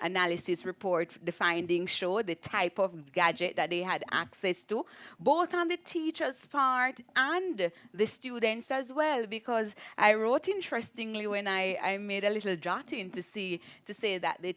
analysis report, the findings show, the type of gadget that they had access to, both on the teacher's part and the students as well. Because I wrote interestingly when I made a little jotting to say that the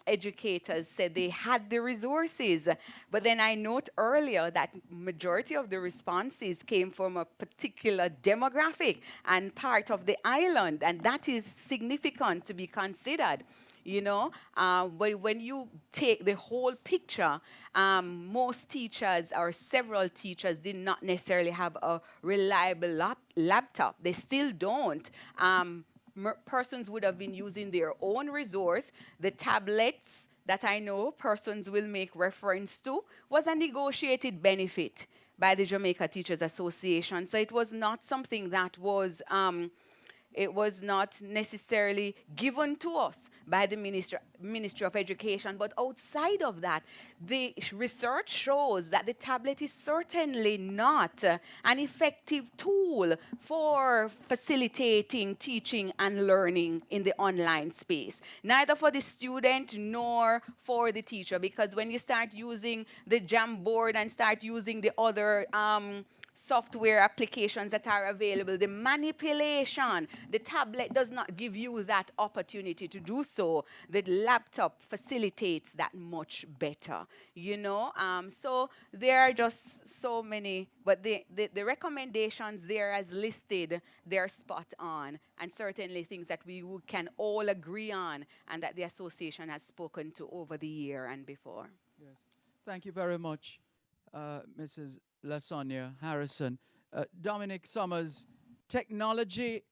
educators said they had the resources, but then I note earlier that majority of the responses came from a particular demographic and part of the island, and that is significant to be considered. You know, but when you take the whole picture, most teachers or several teachers did not necessarily have a reliable laptop. They still don't. Persons would have been using their own resource. The tablets that I know persons will make reference to was a negotiated benefit by the Jamaica Teachers Association. So it was not something that was it was not necessarily given to us by the Ministry of Education. But outside of that, the research shows that the tablet is certainly not an effective tool for facilitating teaching and learning in the online space, neither for the student nor for the teacher. Because when you start using the Jamboard and start using the other software applications that are available, the manipulation, the tablet does not give you that opportunity to do so. The laptop facilitates that much better, you know. So there are just so many, but the recommendations there as listed, they're spot on, and certainly things that we can all agree on and that the association has spoken to over the year and before. Yes. Thank you very much, Mrs. Lasonia Harrison. Dominic Summers, technology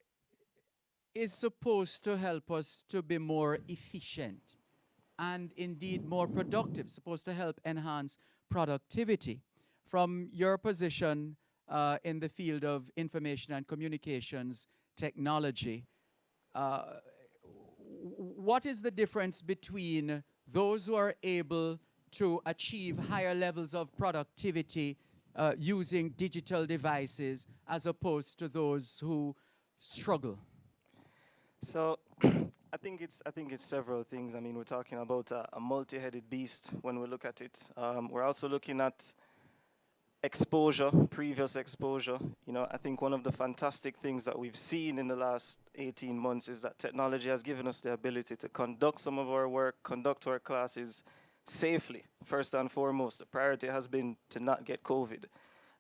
is supposed to help us to be more efficient and indeed more productive, supposed to help enhance productivity. From your position in the field of information and communications technology, what is the difference between those who are able to achieve higher levels of productivity using digital devices as opposed to those who struggle? So I think it's several things. I mean, we're talking about a multi-headed beast when we look at it. We're also looking at exposure, previous exposure. You know, I think one of the fantastic things that we've seen in the last 18 months is that technology has given us the ability to conduct some of our work, conduct our classes safely. First and foremost, the priority has been to not get COVID.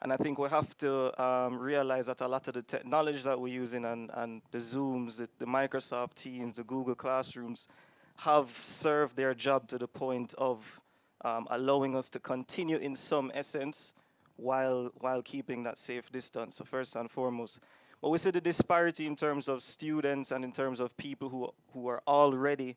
And I think we have to realize that a lot of the technology that we're using and the Zooms, the Microsoft Teams, the Google Classrooms have served their job to the point of allowing us to continue in some essence while keeping that safe distance, so first and foremost. But we see the disparity in terms of students and in terms of people who are already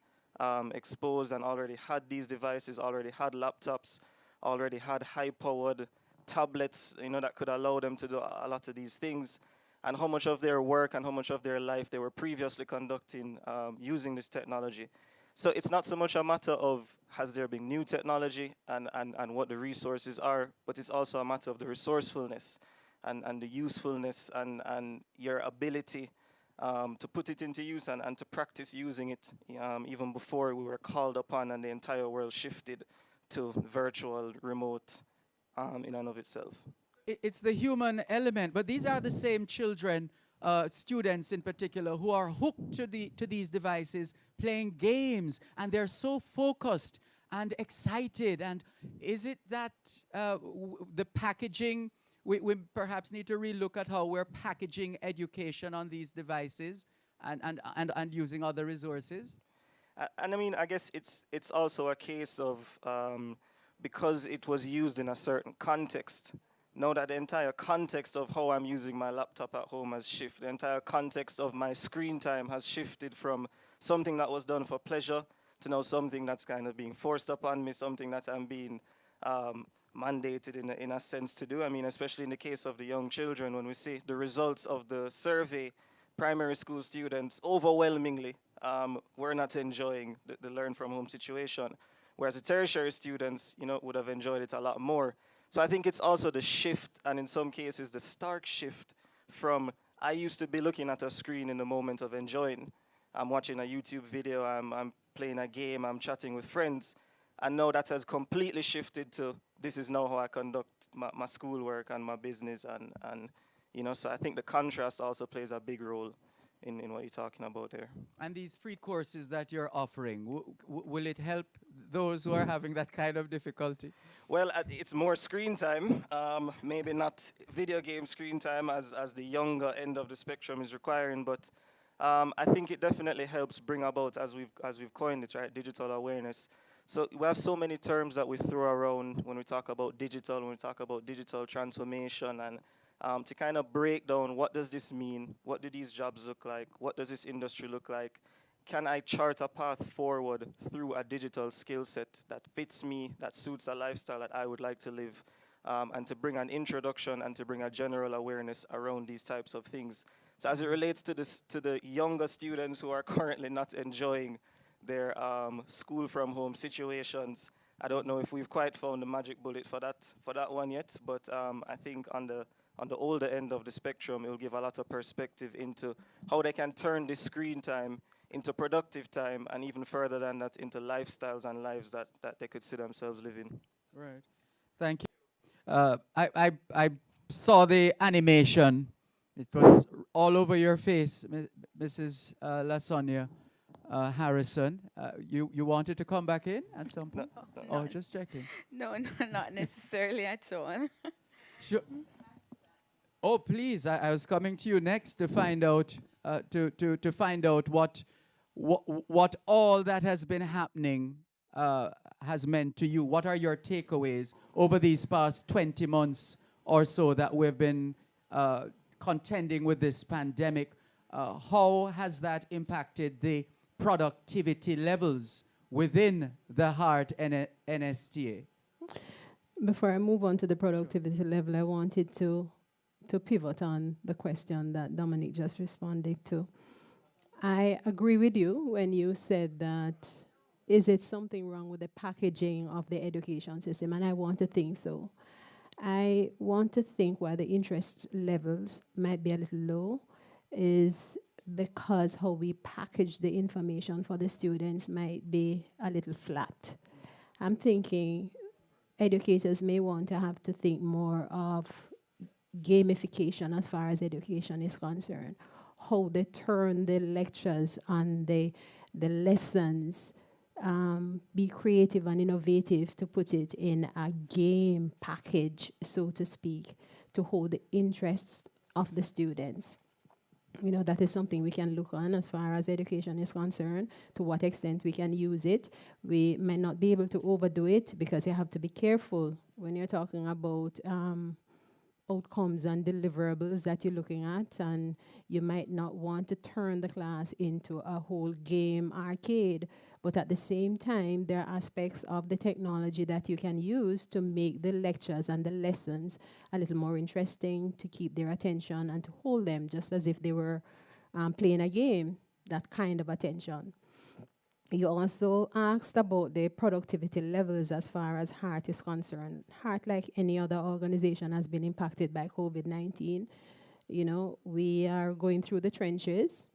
exposed and already had these devices, already had laptops, already had high-powered tablets, you know, that could allow them to do a lot of these things, and how much of their work and how much of their life they were previously conducting using this technology. So it's not so much a matter of has there been new technology and what the resources are, but it's also a matter of the resourcefulness and the usefulness and your ability to put it into use and to practice using it even before we were called upon and the entire world shifted to virtual, remote in and of itself. It's the human element, but these are the same children, students in particular, who are hooked to these devices, playing games, and they're so focused and excited. And is it that the packaging, we perhaps need to relook at how we're packaging education on these devices and using other resources? And I mean, I guess it's also a case of because it was used in a certain context. Know that the entire context of how I'm using my laptop at home has shifted. The entire context of my screen time has shifted from something that was done for pleasure to now something that's kind of being forced upon me, something that I'm being mandated in a sense to do. I mean, especially in the case of the young children, when we see the results of the survey, primary school students overwhelmingly were not enjoying the learn from home situation, whereas the tertiary students, you know, would have enjoyed it a lot more. So I think it's also the shift, and in some cases the stark shift from I used to be looking at a screen in the moment of enjoying. I'm watching a YouTube video, I'm playing a game, I'm chatting with friends, and now that has completely shifted to this is now how I conduct my schoolwork and my business, and you know, so I think the contrast also plays a big role in what you're talking about there. And these free courses that you're offering, will it help those who are having that kind of difficulty? Well, it's more screen time, maybe not video game screen time as the younger end of the spectrum is requiring, but I think it definitely helps bring about, as we've coined it, right, digital awareness. So we have so many terms that we throw around when we talk about digital, when we talk about digital transformation, and to kind of break down what does this mean, what do these jobs look like, what does this industry look like, can I chart a path forward through a digital skill set that fits me, that suits a lifestyle that I would like to live, and to bring an introduction and to bring a general awareness around these types of things. So as it relates to the younger students who are currently not enjoying their school from home situations, I don't know if we've quite found the magic bullet for that one yet, but I think on the older end of the spectrum, it will give a lot of perspective into how they can turn this screen time into productive time, and even further than that, into lifestyles and lives that they could see themselves living. Right. Thank you. I saw the animation. It was all over your face, Mrs. Lasonia Harrison. You wanted to come back in at some point? No, Oh, just checking. No, not necessarily at all. Sure. Oh, please! I was coming to you next to find out to find out what all that has been happening has meant to you. What are your takeaways over these past 20 months or so that we've been contending with this pandemic? How has that impacted the productivity levels within the Heart NSTA? Before I move on to the productivity level, I wanted to pivot on the question that Dominic just responded to. I agree with you when you said that, is it something wrong with the packaging of the education system? And I want to think so. I want to think why the interest levels might be a little low is because how we package the information for the students might be a little flat. I'm thinking educators may want to have to think more of gamification as far as education is concerned. How they turn the lectures and the lessons, be creative and innovative to put it in a game package, so to speak, to hold the interests of the students. You know, that is something we can look on as far as education is concerned, to what extent we can use it. We may not be able to overdo it because you have to be careful when you're talking about outcomes and deliverables that you're looking at, and you might not want to turn the class into a whole game arcade. But at the same time, there are aspects of the technology that you can use to make the lectures and the lessons a little more interesting, to keep their attention and to hold them just as if they were playing a game, that kind of attention. You also asked about the productivity levels as far as HEART is concerned. HEART, like any other organization, has been impacted by COVID-19. You know, we are going through the trenches.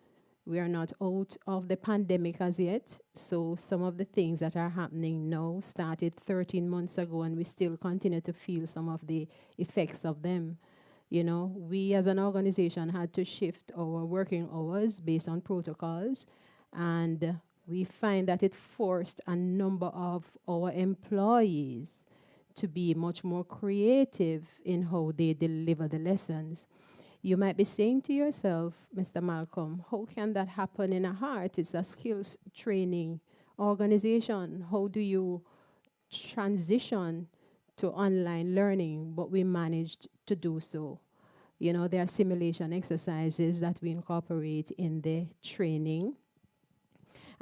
We are not out of the pandemic as yet. So some of the things that are happening now started 13 months ago, and we still continue to feel some of the effects of them. You know, we as an organization had to shift our working hours based on protocols, and we find that it forced a number of our employees to be much more creative in how they deliver the lessons. You might be saying to yourself, Mr. Malcolm, how can that happen in a HEART? It's a skills training organization. How do you transition to online learning? But we managed to do so. You know, there are simulation exercises that we incorporate in the training.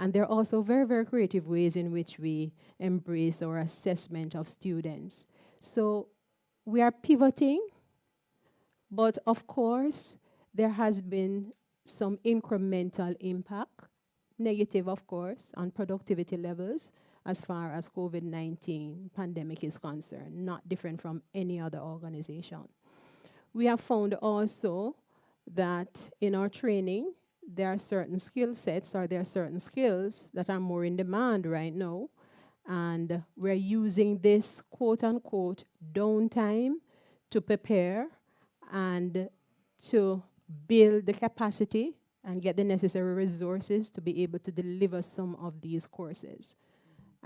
And there are also very, very creative ways in which we embrace our assessment of students. So we are pivoting, but of course, there has been some incremental impact, negative of course, on productivity levels as far as COVID-19 pandemic is concerned, not different from any other organization. We have found also that in our training, there are certain skill sets, or there are certain skills that are more in demand right now. And we're using this quote unquote downtime to prepare and to build the capacity and get the necessary resources to be able to deliver some of these courses.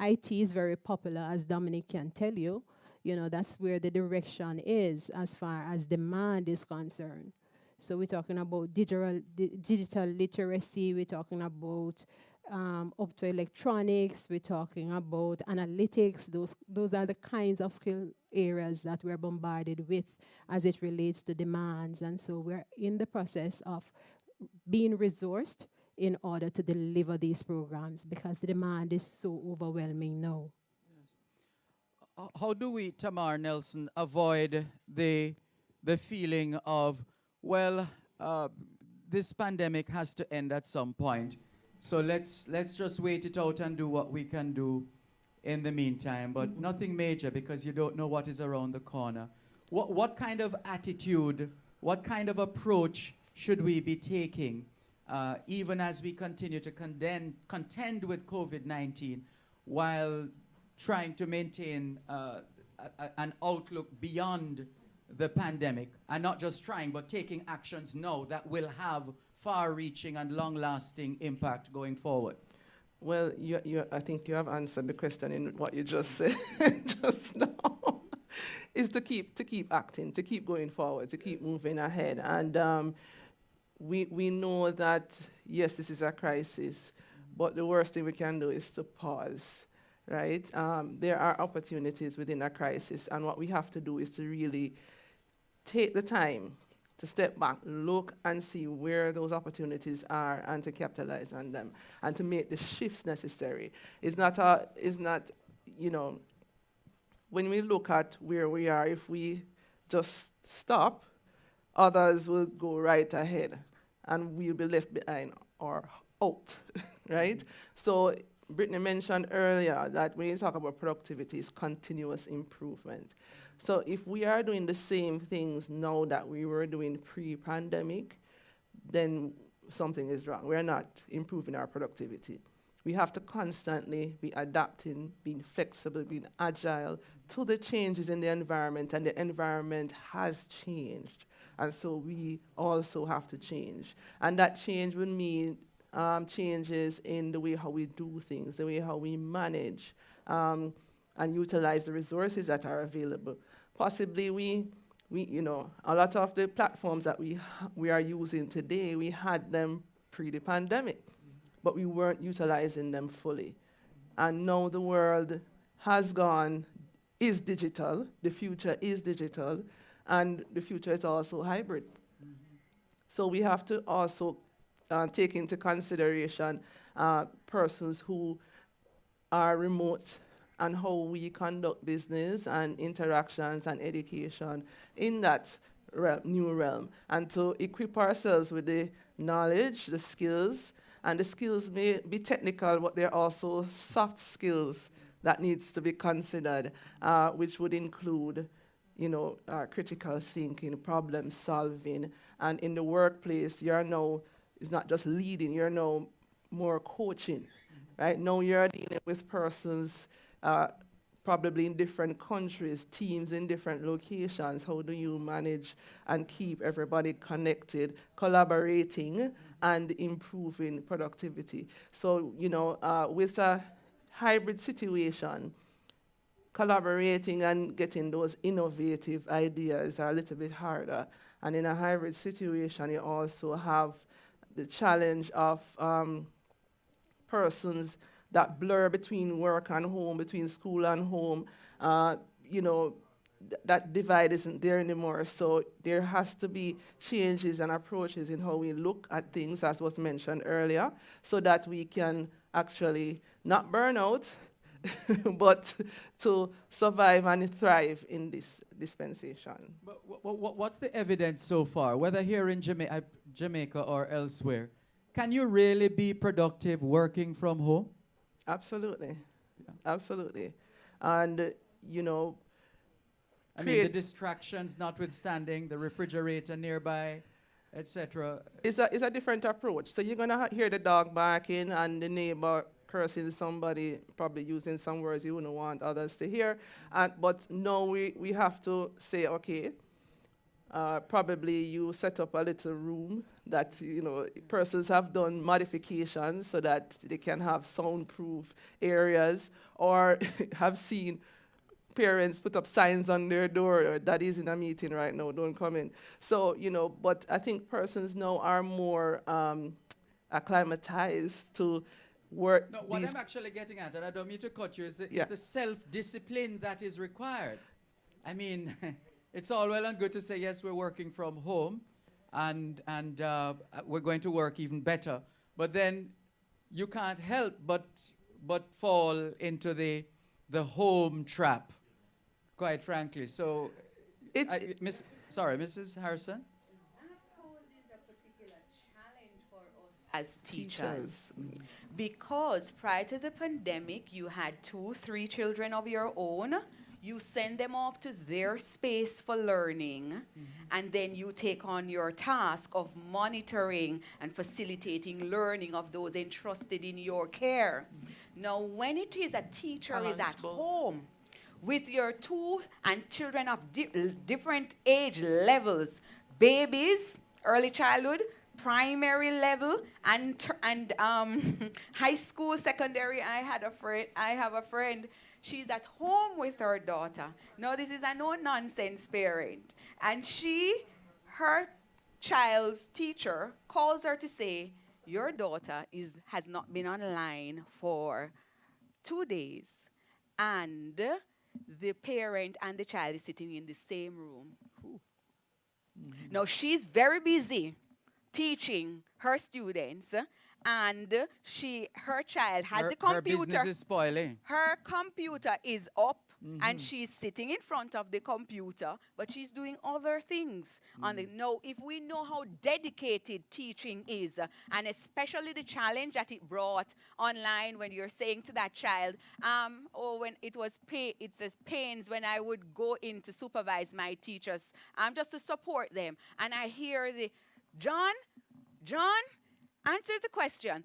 IT is very popular, as Dominic can tell you. You know, that's where the direction is as far as demand is concerned. So we're talking about digital literacy, we're talking about optoelectronics, we're talking about analytics. Those are the kinds of skill areas that we're bombarded with as it relates to demands. And so we're in the process of being resourced in order to deliver these programs because the demand is so overwhelming now. Yes. How do we, Tamar Nelson, avoid the feeling of, well, this pandemic has to end at some point, so let's just wait it out and do what we can do in the meantime, but nothing major because you don't know what is around the corner. What kind of attitude, what kind of approach should we be taking even as we continue to contend with COVID-19 while trying to maintain an outlook beyond the pandemic, and not just trying, but taking actions now that will have far-reaching and long-lasting impact going forward? Well, I think you have answered the question in what you just said just now. Is to keep acting, to keep going forward, to keep moving ahead. And we know that, yes, this is a crisis, but the worst thing we can do is to pause, right? There are opportunities within a crisis, and what we have to do is to really take the time to step back, look and see where those opportunities are and to capitalize on them and to make the shifts necessary. It's not, you know, when we look at where we are, if we just stop, others will go right ahead and we'll be left behind or out, right? So Brittany mentioned earlier that when you talk about productivity, it's continuous improvement. So if we are doing the same things now that we were doing pre-pandemic, then something is wrong. We're not improving our productivity. we have to constantly be adapting, being flexible, being agile to the changes in the environment, and the environment has changed. And so we also have to change. And that change would mean changes in the way how we do things, the way how we manage and utilize the resources that are available. Possibly a lot of the platforms that we are using today, we had them pre the pandemic, but we weren't utilizing them fully. And now the world is digital, the future is digital, and the future is also hybrid. So we have to also take into consideration persons who are remote and how we conduct business and interactions and education in that new realm, and to equip ourselves with the knowledge, the skills, and the skills may be technical, but they're also soft skills that needs to be considered, which would include, critical thinking, problem solving, and in the workplace, it's not just leading, you're now more coaching, right? Now you're dealing with persons probably in different countries, teams in different locations. How do you manage and keep everybody connected, collaborating, and improving productivity? So, with a hybrid situation, collaborating and getting those innovative ideas are a little bit harder. And in a hybrid situation, you also have the challenge of persons that blur between work and home, between school and home. That divide isn't there anymore. So there has to be changes and approaches in how we look at things, as was mentioned earlier, so that we can actually not burn out, but to survive and thrive in this dispensation. But what's the evidence so far, whether here in Jamaica or elsewhere? Can you really be productive working from home? Absolutely. Yeah. Absolutely. And, I mean, the distractions notwithstanding, the refrigerator nearby, etc. It's a different approach. So you're going to hear the dog barking and the neighbor cursing somebody, probably using some words you wouldn't want others to hear. But no, we have to say, okay, probably you set up a little room that, persons have done modifications so that they can have soundproof areas, or have seen parents put up signs on their door, that is in a meeting right now, don't come in. So, but I think persons now are more acclimatized to work. No, what I'm actually getting at, and I don't mean to cut you, is the self-discipline that is required. I mean, it's all well and good to say, yes, we're working from home, and we're going to work even better. But then you can't help but fall into the home trap, quite frankly. So, Mrs. Harrison? That poses a particular challenge for us as teachers. Because prior to the pandemic, you had 2, 3 children of your own. You send them off to their space for learning, and then you take on your task of monitoring and facilitating learning of those entrusted in your care. Now, when it is a teacher is at home with your 2 and children of different age levels, babies, early childhood, primary level, and high school, secondary. I have a friend. She's at home with her daughter. Now, this is a no-nonsense parent. And her child's teacher calls her to say, your daughter has not been online for 2 days. And the parent and the child is sitting in the same room. Now, she's very busy teaching her students, and her child has the computer. Her business is spoiling. Her computer is up, and she's sitting in front of the computer, but she's doing other things. Now, if we know how dedicated teaching is, and especially the challenge that it brought online when you're saying to that child, when it says pains when I would go in to supervise my teachers, just to support them, and I hear John, answer the question.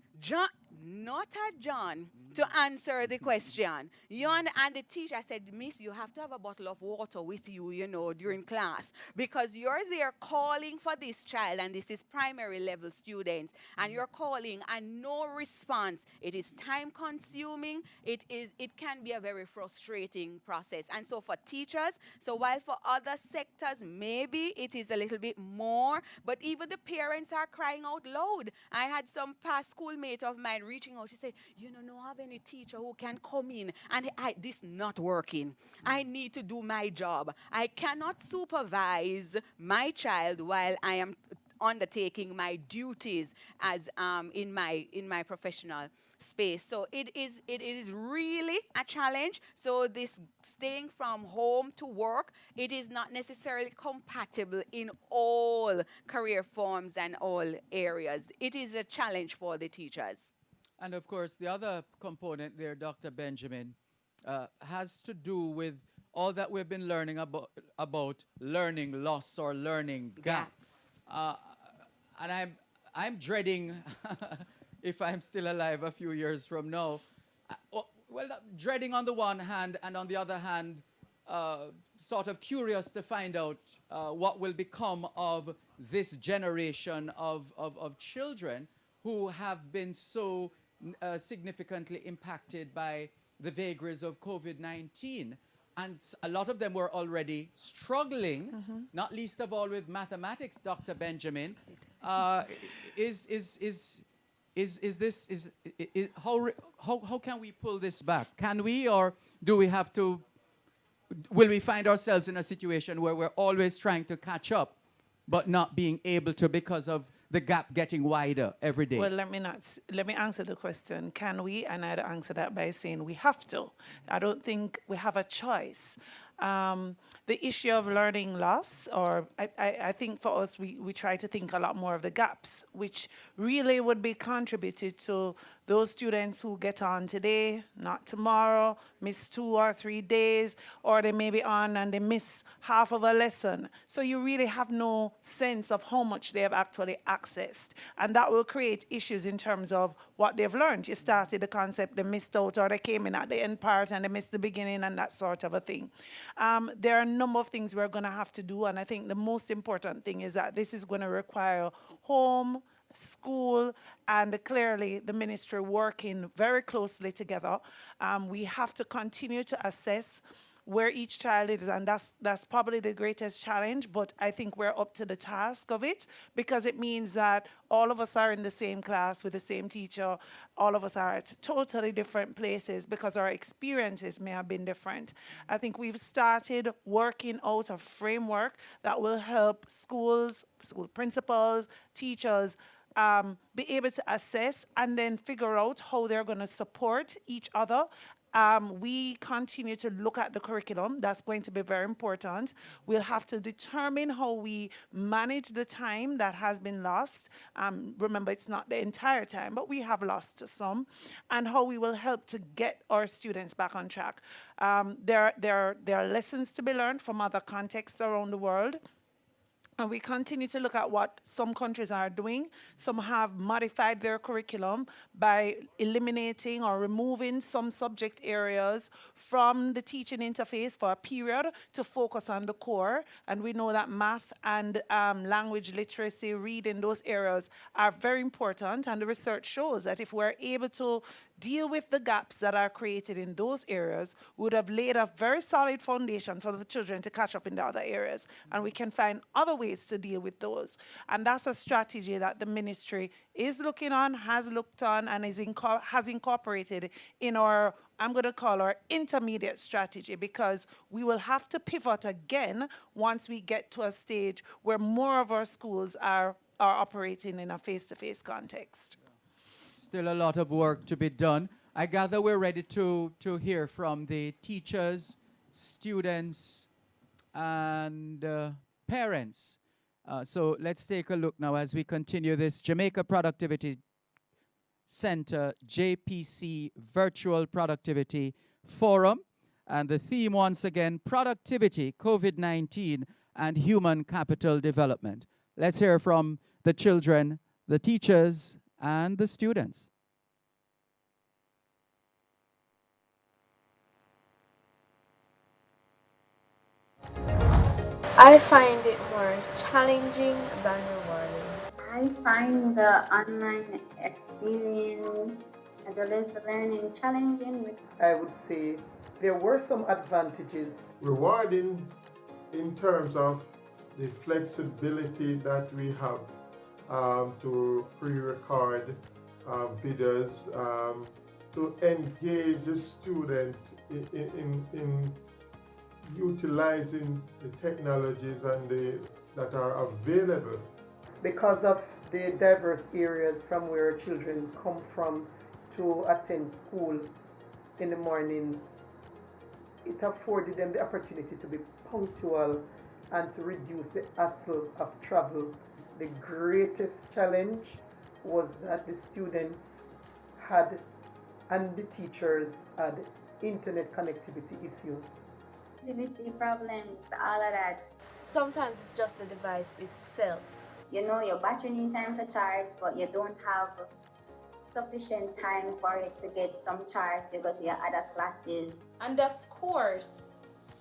not a John to answer the question. And the teacher said, Miss, you have to have a bottle of water with you, during class, because you're there calling for this child, and this is primary level students, and you're calling and no response. It is time consuming. It can be a very frustrating process. And so for teachers, so while for other sectors, maybe it is a little bit more, but even the parents are crying out loud. I had some past schoolmate of mine reaching out. She said, no have any teacher who can come in, and this not working. I need to do my job. I cannot supervise my child while I am undertaking my duties as in my professional space. So it is really a challenge. So this staying from home to work, it is not necessarily compatible in all career forms and all areas. It is a challenge for the teachers. And of course, the other component there, Dr. Benjamin, has to do with all that we've been learning about learning loss or learning gaps. And I'm dreading, if I'm still alive a few years from now, dreading on the one hand, and on the other hand, sort of curious to find out what will become of this generation of children who have been so significantly impacted by the vagaries of COVID-19. And a lot of them were already struggling, not least of all with mathematics, Dr. Benjamin. How can we pull this back? Can we, or do we have to, will we find ourselves in a situation where we're always trying to catch up, but not being able to because of the gap getting wider every day? Well, let me answer the question. Can we? And I'd answer that by saying we have to. I don't think we have a choice. The issue of learning loss, or I think for us, we try to think a lot more of the gaps, which really would be contributed to those students who get on today, not tomorrow, miss 2 or 3 days, or they may be on and they miss half of a lesson. So you really have no sense of how much they have actually accessed. And that will create issues in terms of what they've learned. You started the concept, they missed out, or they came in at the end part and they missed the beginning, and that sort of a thing. There are a number of things we're going to have to do, and I think the most important thing is that this is going to require home, school, and clearly the ministry working very closely together. We have to continue to assess where each child is, and that's probably the greatest challenge, but I think we're up to the task of it, because it means that all of us are in the same class with the same teacher. All of us are at totally different places because our experiences may have been different. I think we've started working out a framework that will help schools, school principals, teachers, be able to assess and then figure out how they're going to support each other. We continue to look at the curriculum. That's going to be very important. We'll have to determine how we manage the time that has been lost. Remember, it's not the entire time, but we have lost some, and how we will help to get our students back on track. There are lessons to be learned from other contexts around the world. And we continue to look at what some countries are doing. Some have modified their curriculum by eliminating or removing some subject areas from the teaching interface for a period to focus on the core. And we know that math and language literacy, reading, those areas are very important. And the research shows that if we're able to deal with the gaps that are created in those areas, we would have laid a very solid foundation for the children to catch up in the other areas. And we can find other ways to deal with those. And that's a strategy that the ministry is looking on, has looked on, and has incorporated in our, I'm going to call our intermediate strategy, because we will have to pivot again once we get to a stage where more of our schools are operating in a face-to-face context. Still a lot of work to be done. I gather we're ready to hear from the teachers, students, and parents. So let's take a look now as we continue this Jamaica Productivity Center JPC Virtual Productivity Forum. And the theme, once again, productivity, COVID-19, and human capital development. Let's hear from the children, the teachers, and the students. I find it more challenging than rewarding. I find the online experience as well as the learning challenging. I would say there were some advantages. Rewarding in terms of the flexibility that we have to pre-record videos, to engage the student in utilizing the technologies that are available. Because of the diverse areas from where children come from to attend school in the mornings, it afforded them the opportunity to be punctual and to reduce the hassle of travel. The greatest challenge was that the students had and the teachers had internet connectivity issues. Connectivity problems, all of that. Sometimes it's just the device itself. You know, your battery needs time to charge, but you don't have sufficient time for it to get some charge. You go to your other classes. And of course,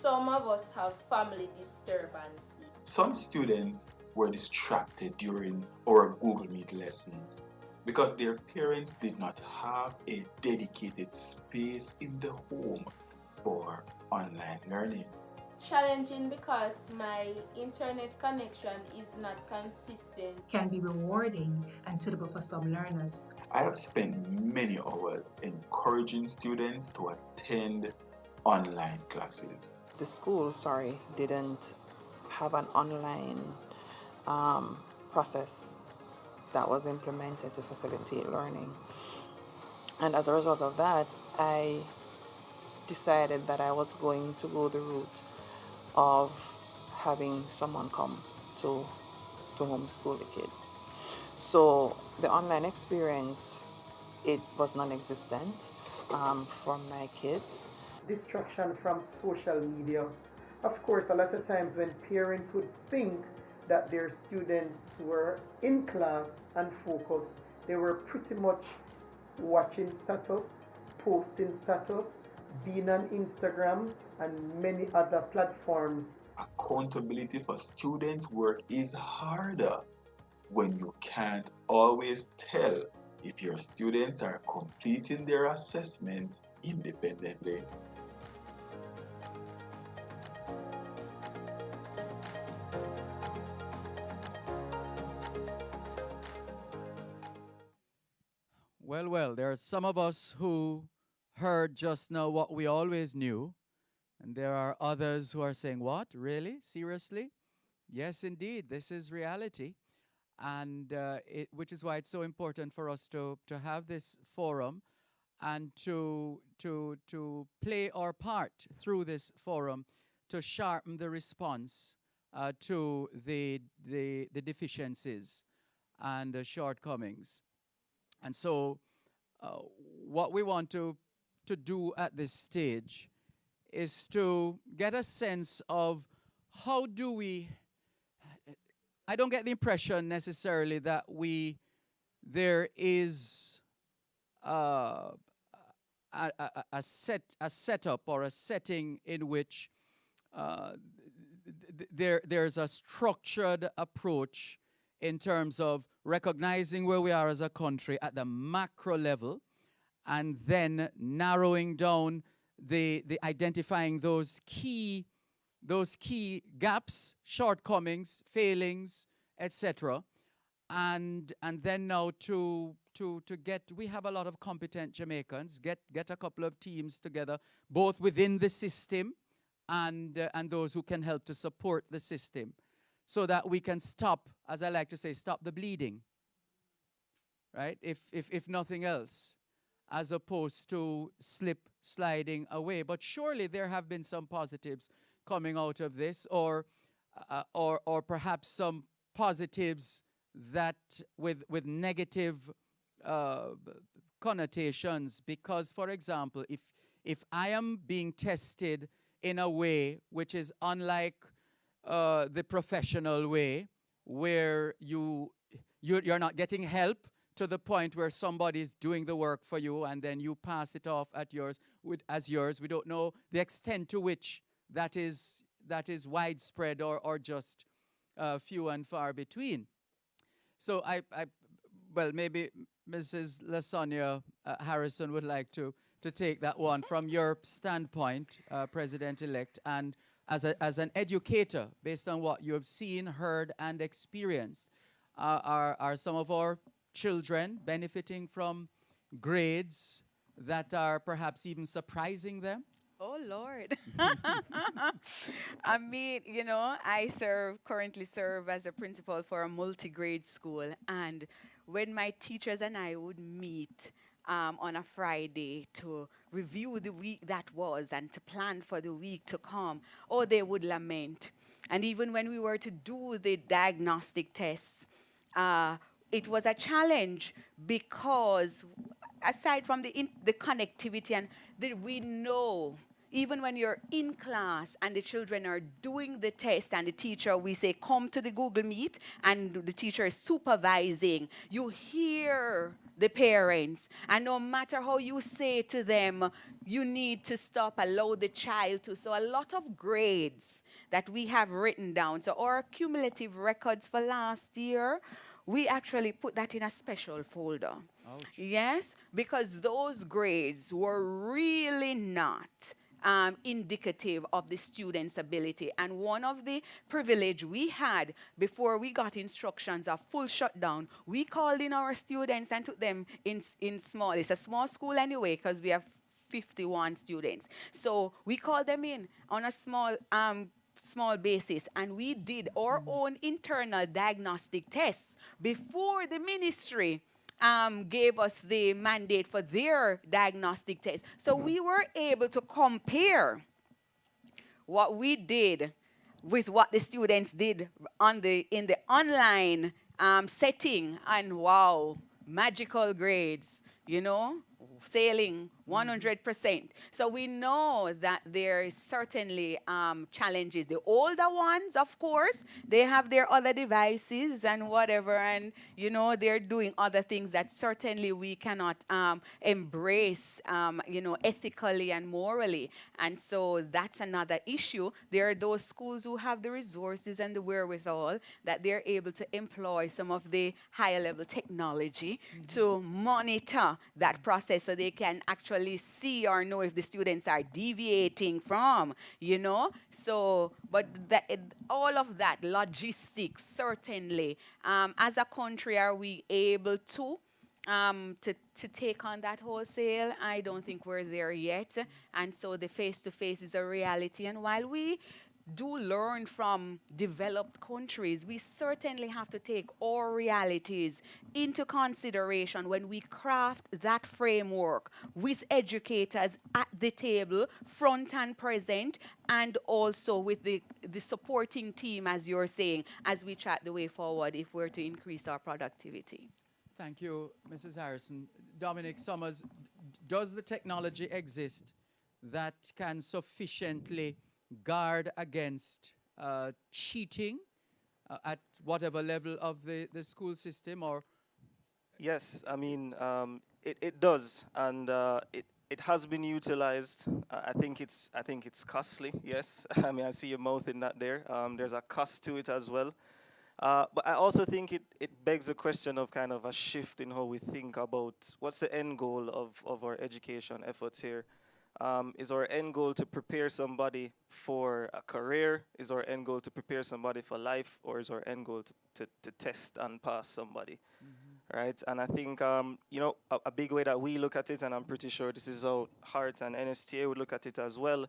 some of us have family disturbance. Some students were distracted during our Google Meet lessons because their parents did not have a dedicated space in the home for online learning. Challenging because my internet connection is not consistent. Can be rewarding and suitable for some learners. I have spent many hours encouraging students to attend online classes. The school, didn't have an online process that was implemented to facilitate learning. And as a result of that, I decided that I was going to go the route of having someone come to homeschool the kids. So the online experience, it was non-existent for my kids. Distraction from social media. Of course, a lot of times when parents would think that their students were in class and focused, they were pretty much watching status, posting status, being on Instagram and many other platforms. Accountability for students' work is harder when you can't always tell if your students are completing their assessments independently. Well, there are some of us who heard just now what we always knew, and there are others who are saying, what, really, seriously? Yes, indeed, this is reality, and which is why it's so important for us to have this forum and to play our part through this forum to sharpen the response to the deficiencies and the shortcomings. And so what we want to do at this stage is to get a sense of how do we, I don't get the impression necessarily that there is a setup or a setting in which there's a structured approach in terms of recognizing where we are as a country at the macro level, and then narrowing down the identifying those key gaps, shortcomings, failings, etc. And then now to get, we have a lot of competent Jamaicans, get a couple of teams together, both within the system and those who can help to support the system, so that we can stop, as I like to say, stop the bleeding, right? If nothing else, as opposed to sliding away. But surely there have been some positives coming out of this, or perhaps some positives that with negative connotations. Because, for example, if I am being tested in a way which is unlike the professional way, where you're not getting help to the point where somebody's doing the work for you and then you pass it off as yours. We don't know the extent to which that is that is widespread or just few and far between. So well, maybe Mrs. Lasonia Harrison would like to take that one from your standpoint, President-elect, and as an educator, based on what you have seen, heard, and experienced. Are some of our children benefiting from grades that are perhaps even surprising them? Oh, Lord. I mean, you know, I currently serve as a principal for a multi-grade school. And when my teachers and I would meet on a Friday to review the week that was and to plan for the week to come, oh, they would lament. And even when we were to do the diagnostic tests, it was a challenge because aside from the connectivity and we know, even when you're in class and the children are doing the test and the teacher, we say, come to the Google Meet, and the teacher is supervising, you hear the parents. And no matter how you say to them, you need to stop, allow the child to. So a lot of grades that we have written down. So our cumulative records for last year, we actually put that in a special folder. Ouch. Yes, because those grades were really not indicative of the student's ability. And one of the privilege we had before we got instructions of full shutdown, we called in our students and took them in small. It's a small school anyway because we have 51 students. So we called them in on a small basis, and we did our own internal diagnostic tests before the ministry gave us the mandate for their diagnostic test. So we were able to compare what we did with what the students did in the online setting, and wow, magical grades, you know, sailing 100%. So we know that there is certainly challenges. The older ones, of course, they have their other devices and whatever, and you know, they're doing other things that certainly we cannot embrace, you know, ethically and morally. And so that's another issue. There are those schools who have the resources and the wherewithal that they're able to employ some of the higher level technology to monitor that process so they can actually see or know if the students are deviating from, you know. So, but all of that, logistics, certainly. As a country, are we able to take on that wholesale? I don't think we're there yet. And so the face-to-face is a reality. And while we do learn from developed countries, we certainly have to take our realities into consideration when we craft that framework with educators at the table, front and present, and also with the supporting team, as you're saying, as we chart the way forward if we're to increase our productivity. Thank you, Mrs. Harrison. Dominic Summers, does the technology exist that can sufficiently guard against cheating at whatever level of the school system? Or yes, I mean, it does, and it has been utilized. I think it's costly. Yes, I mean, I see your mouth in that there. There's a cost to it as well. But I also think it begs a question of kind of a shift in how we think about what's the end goal of our education efforts here. Is our end goal to prepare somebody for a career? Is our end goal to prepare somebody for life? Or is our end goal to test and pass somebody? Right? And I think, you know, a big way that we look at it, and I'm pretty sure this is how Hart and NSTA would look at it as well,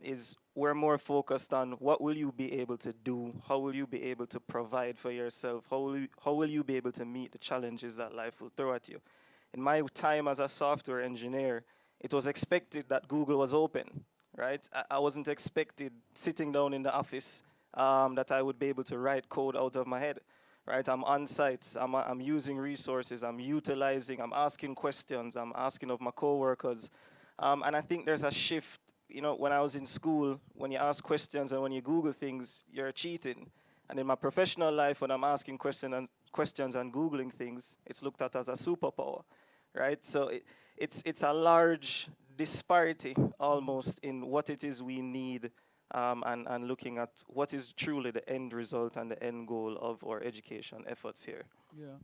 is we're more focused on what will you be able to do? How will you be able to provide for yourself? How will you be able to meet the challenges that life will throw at you? In my time as a software engineer, it was expected that Google was open, right? I wasn't expected sitting down in the office that I would be able to write code out of my head, right? I'm on site, I'm using resources, I'm utilizing, I'm asking questions, I'm asking of my coworkers. And I think there's a shift. You know, when I was in school, when you ask questions and when you Google things, you're cheating. And in my professional life, when I'm asking questions and Googling things, it's looked at as a superpower, right? So it's a large disparity almost in what it is we need and looking at what is truly the end result and the end goal of our education efforts here. Yeah.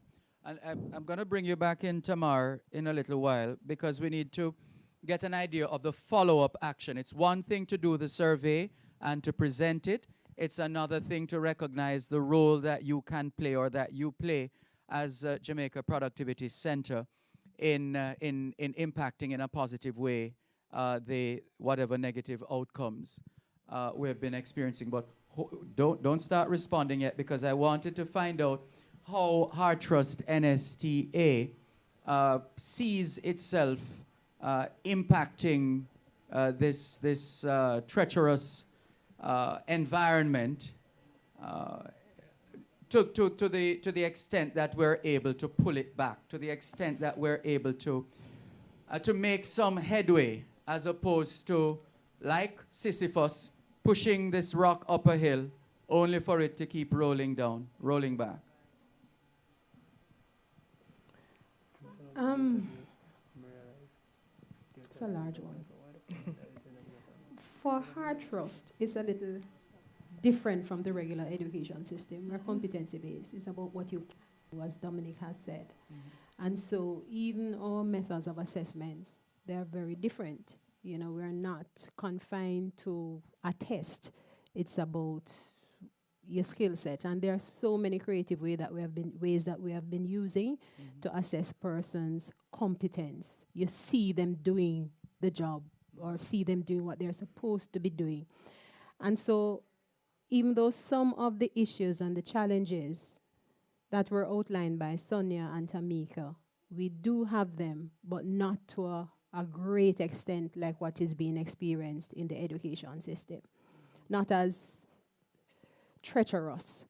And I'm going to bring you back in, Tamar, in a little while, because we need to get an idea of the follow-up action. It's one thing to do the survey and to present it. It's another thing to recognize the role that you can play or that you play as Jamaica Productivity Center in impacting in a positive way the whatever negative outcomes we have been experiencing. But don't start responding yet, because I wanted to find out how Heart Trust NSTA sees itself impacting this treacherous environment to the extent that we're able to pull it back, to the extent that we're able to make some headway, as opposed to, like Sisyphus, pushing this rock up a hill only for it to keep rolling down, rolling back. It's a large one. For Heart Trust, it's a little different from the regular education system. We're competency-based. It's about what you do, as Dominic has said. And so even our methods of assessments, they're very different. You know, we're not confined to a test. It's about your skill set. And there are so many creative ways that we have been using to assess persons' competence. You see them doing the job or see them doing what they're supposed to be doing. And so even though some of the issues and the challenges that were outlined by Sonia and Tamika, we do have them, but not to a great extent like what is being experienced in the education system. Not as treacherous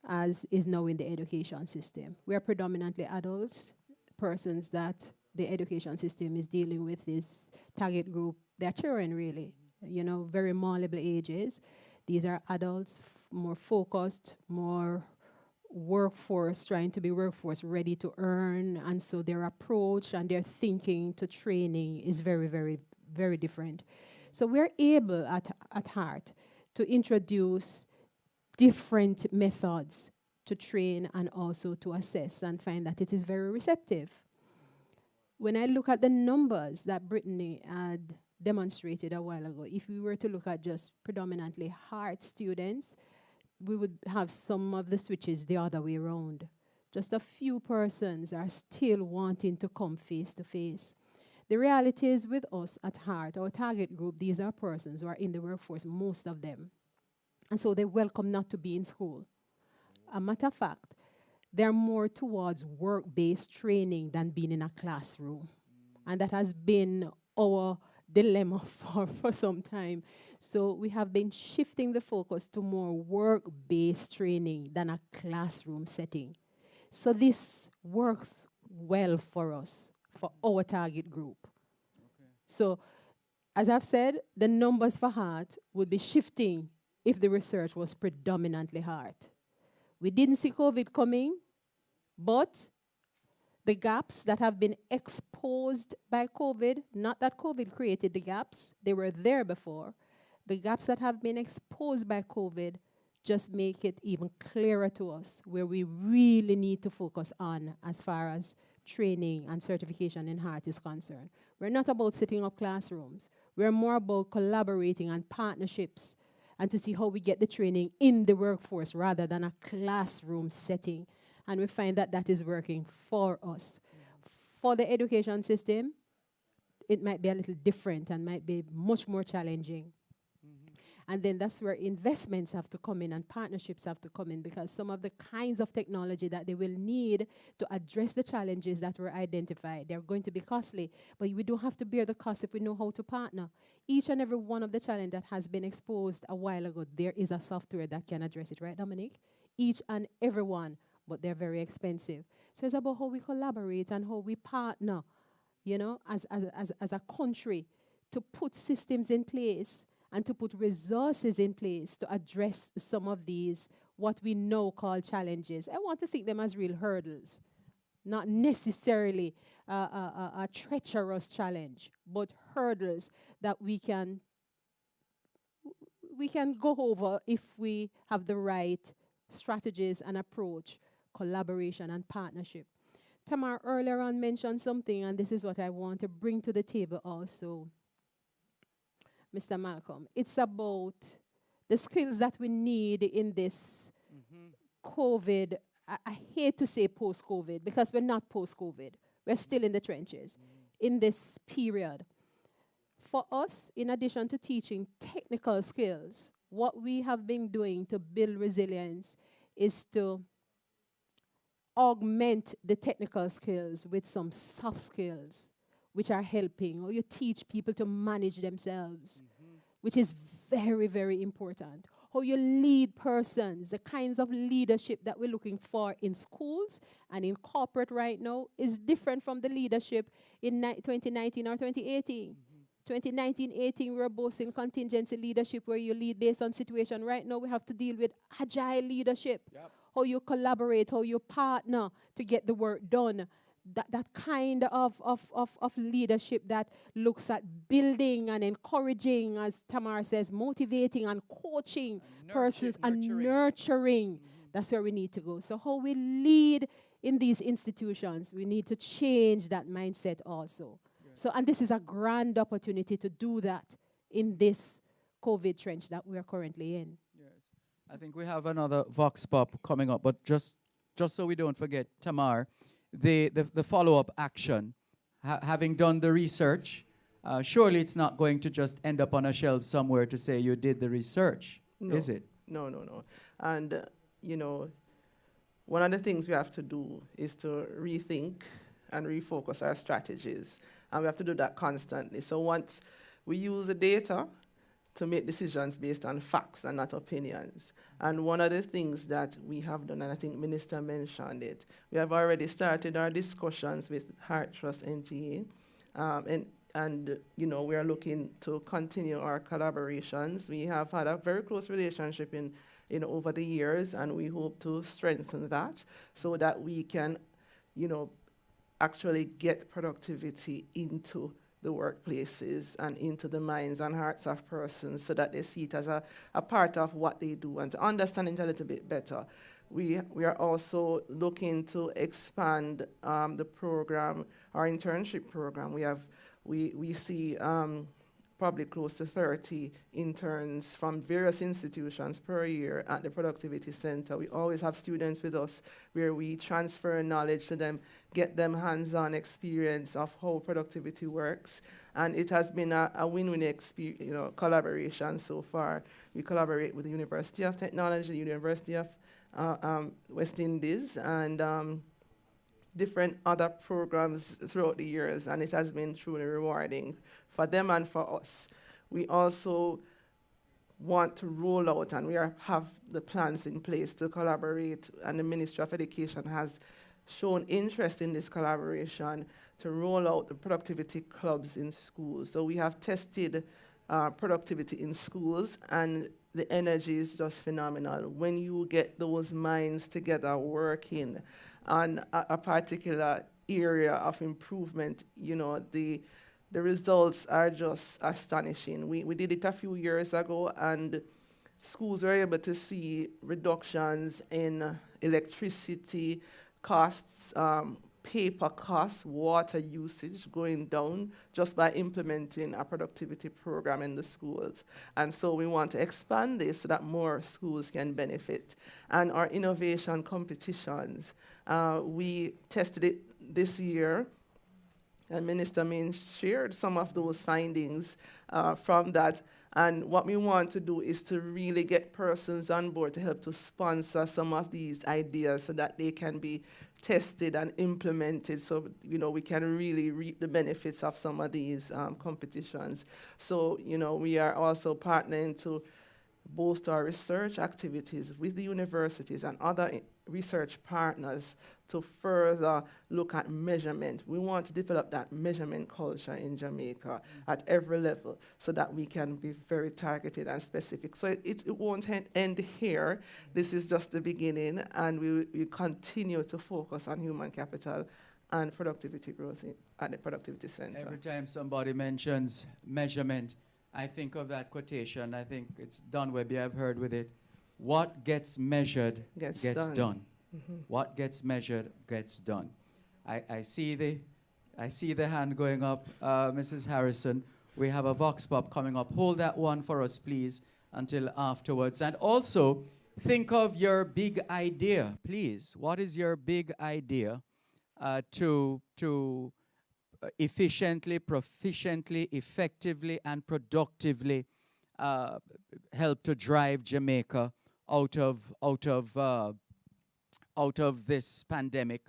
as is now in the education system. We are predominantly adults, persons that the education system is dealing with this target group. They're children, really, you know, very malleable ages. These are adults, more focused, more workforce, trying to be workforce ready to earn. And so their approach and their thinking to training is very, very, very different. So we're able at Heart to introduce different methods to train and also to assess, and find that it is very receptive. When I look at the numbers that Brittany had demonstrated a while ago, if we were to look at just predominantly Heart students, we would have some of the switches the other way around. Just a few persons are still wanting to come face to face. The reality is, with us at Heart, our target group, these are persons who are in the workforce, most of them. And so they welcome not to be in school. A matter of fact, they're more towards work-based training than being in a classroom. And that has been our dilemma for some time. So we have been shifting the focus to more work-based training than a classroom setting. So this works well for us, for our target group. Okay. So as I've said, the numbers for Heart would be shifting if the research was predominantly Heart. We didn't see COVID coming, but the gaps that have been exposed by COVID, not that COVID created the gaps, they were there before. The gaps that have been exposed by COVID just make it even clearer to us where we really need to focus on as far as training and certification in Heart is concerned. We're not about setting up classrooms. We're more about collaborating and partnerships and to see how we get the training in the workforce rather than a classroom setting. And we find that that is working for us. For the education system, it might be a little different and might be much more challenging. And then that's where investments have to come in and partnerships have to come in, because some of the kinds of technology that they will need to address the challenges that were identified, they're going to be costly, but we don't have to bear the cost if we know how to partner. Each and every one of the challenges that has been exposed a while ago, there is a software that can address it, right, Dominic? Each and every one, but they're very expensive. So it's about how we collaborate and how we partner, you know, as a country to put systems in place and to put resources in place to address some of these, what we know call challenges. I want to think them as real hurdles, not necessarily a treacherous challenge, but hurdles that we can we can go over if we have the right strategies and approach, collaboration and partnership. Tamar earlier on mentioned something, and this is what I want to bring to the table also, Mr. Malcolm. It's about the skills that we need in this COVID. I hate to say post-COVID because we're not post-COVID. We're still in the trenches in this period. For us, in addition to teaching technical skills, what we have been doing to build resilience is to augment the technical skills with some soft skills, which are helping, or you teach people to manage themselves, which is very, very important. How you lead persons, the kinds of leadership that we're looking for in schools and in corporate right now is different from the leadership in 2019 or 2018. 2019-18, we were boasting contingency leadership where you lead based on situation. Right now, we have to deal with agile leadership. Yep. How you collaborate, how you partner to get the work done. That kind of leadership that looks at building and encouraging, as Tamar says, motivating and coaching persons and nurturing. That's where we need to go. So how we lead in these institutions, we need to change that mindset also. So, and this is a grand opportunity to do that in this COVID trench that we are currently in. Yes. I think we have another Vox Pop coming up, but just so we don't forget, Tamar, the follow-up action, having done the research, surely it's not going to just end up on a shelf somewhere to say you did the research, is it? No. And, one of the things we have to do is to rethink and refocus our strategies. And we have to do that constantly. So once we use the data to make decisions based on facts and not opinions. And one of the things that we have done, and I think Minister mentioned it, we have already started our discussions with Heart Trust NTA. And we are looking to continue our collaborations. We have had a very close relationship in over the years, and we hope to strengthen that so that we can, actually get productivity into the workplaces and into the minds and hearts of persons so that they see it as a part of what they do and to understand it a little bit better. We are also looking to expand the program, our internship program. We see probably close to 30 interns from various institutions per year at the Productivity Center. We always have students with us where we transfer knowledge to them, get them hands-on experience of how productivity works. And it has been a win-win collaboration so far. We collaborate with the University of Technology, the University of West Indies, and different other programs throughout the years, and it has been truly rewarding for them and for us. We also want to roll out, and we have the plans in place to collaborate, and the Ministry of Education has shown interest in this collaboration to roll out the productivity clubs in schools. So we have tested productivity in schools, and the energy is just phenomenal. When you get those minds together working on a particular area of improvement, the results are just astonishing. We did it a few years ago, and schools were able to see reductions in electricity costs, paper costs, water usage going down just by implementing a productivity program in the schools. And so we want to expand this so that more schools can benefit. And our innovation competitions, we tested it this year, and Minister Min shared some of those findings from that. And what we want to do is to really get persons on board to help to sponsor some of these ideas so that they can be tested and implemented, so we can really reap the benefits of some of these competitions. So we are also partnering to boost our research activities with the universities and other research partners to further look at measurement. We want to develop that measurement culture in Jamaica at every level so that we can be very targeted and specific. So it won't end here. This is just the beginning, and we continue to focus on human capital and productivity growth at the Productivity Center. Every time somebody mentions measurement, I think of that quotation. I think it's Dunwebby, I've heard with it. What gets measured gets done. What gets measured gets done. I see the hand going up, Mrs. Harrison. We have a Vox Pop coming up. Hold that one for us, please, until afterwards. And also, think of your big idea, please. What is your big idea to efficiently, proficiently, effectively, and productively help to drive Jamaica out of this pandemic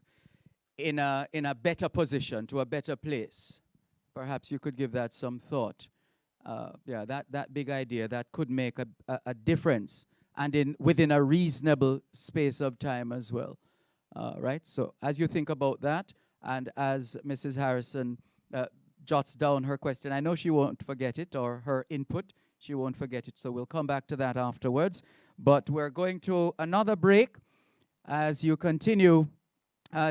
in a better position, to a better place? Perhaps you could give that some thought. Yeah, that big idea that could make a difference, and within a reasonable space of time as well. Right? So as you think about that, and as Mrs. Harrison jots down her question, I know she won't forget it, or her input, she won't forget it, so we'll come back to that afterwards. But we're going to another break as you continue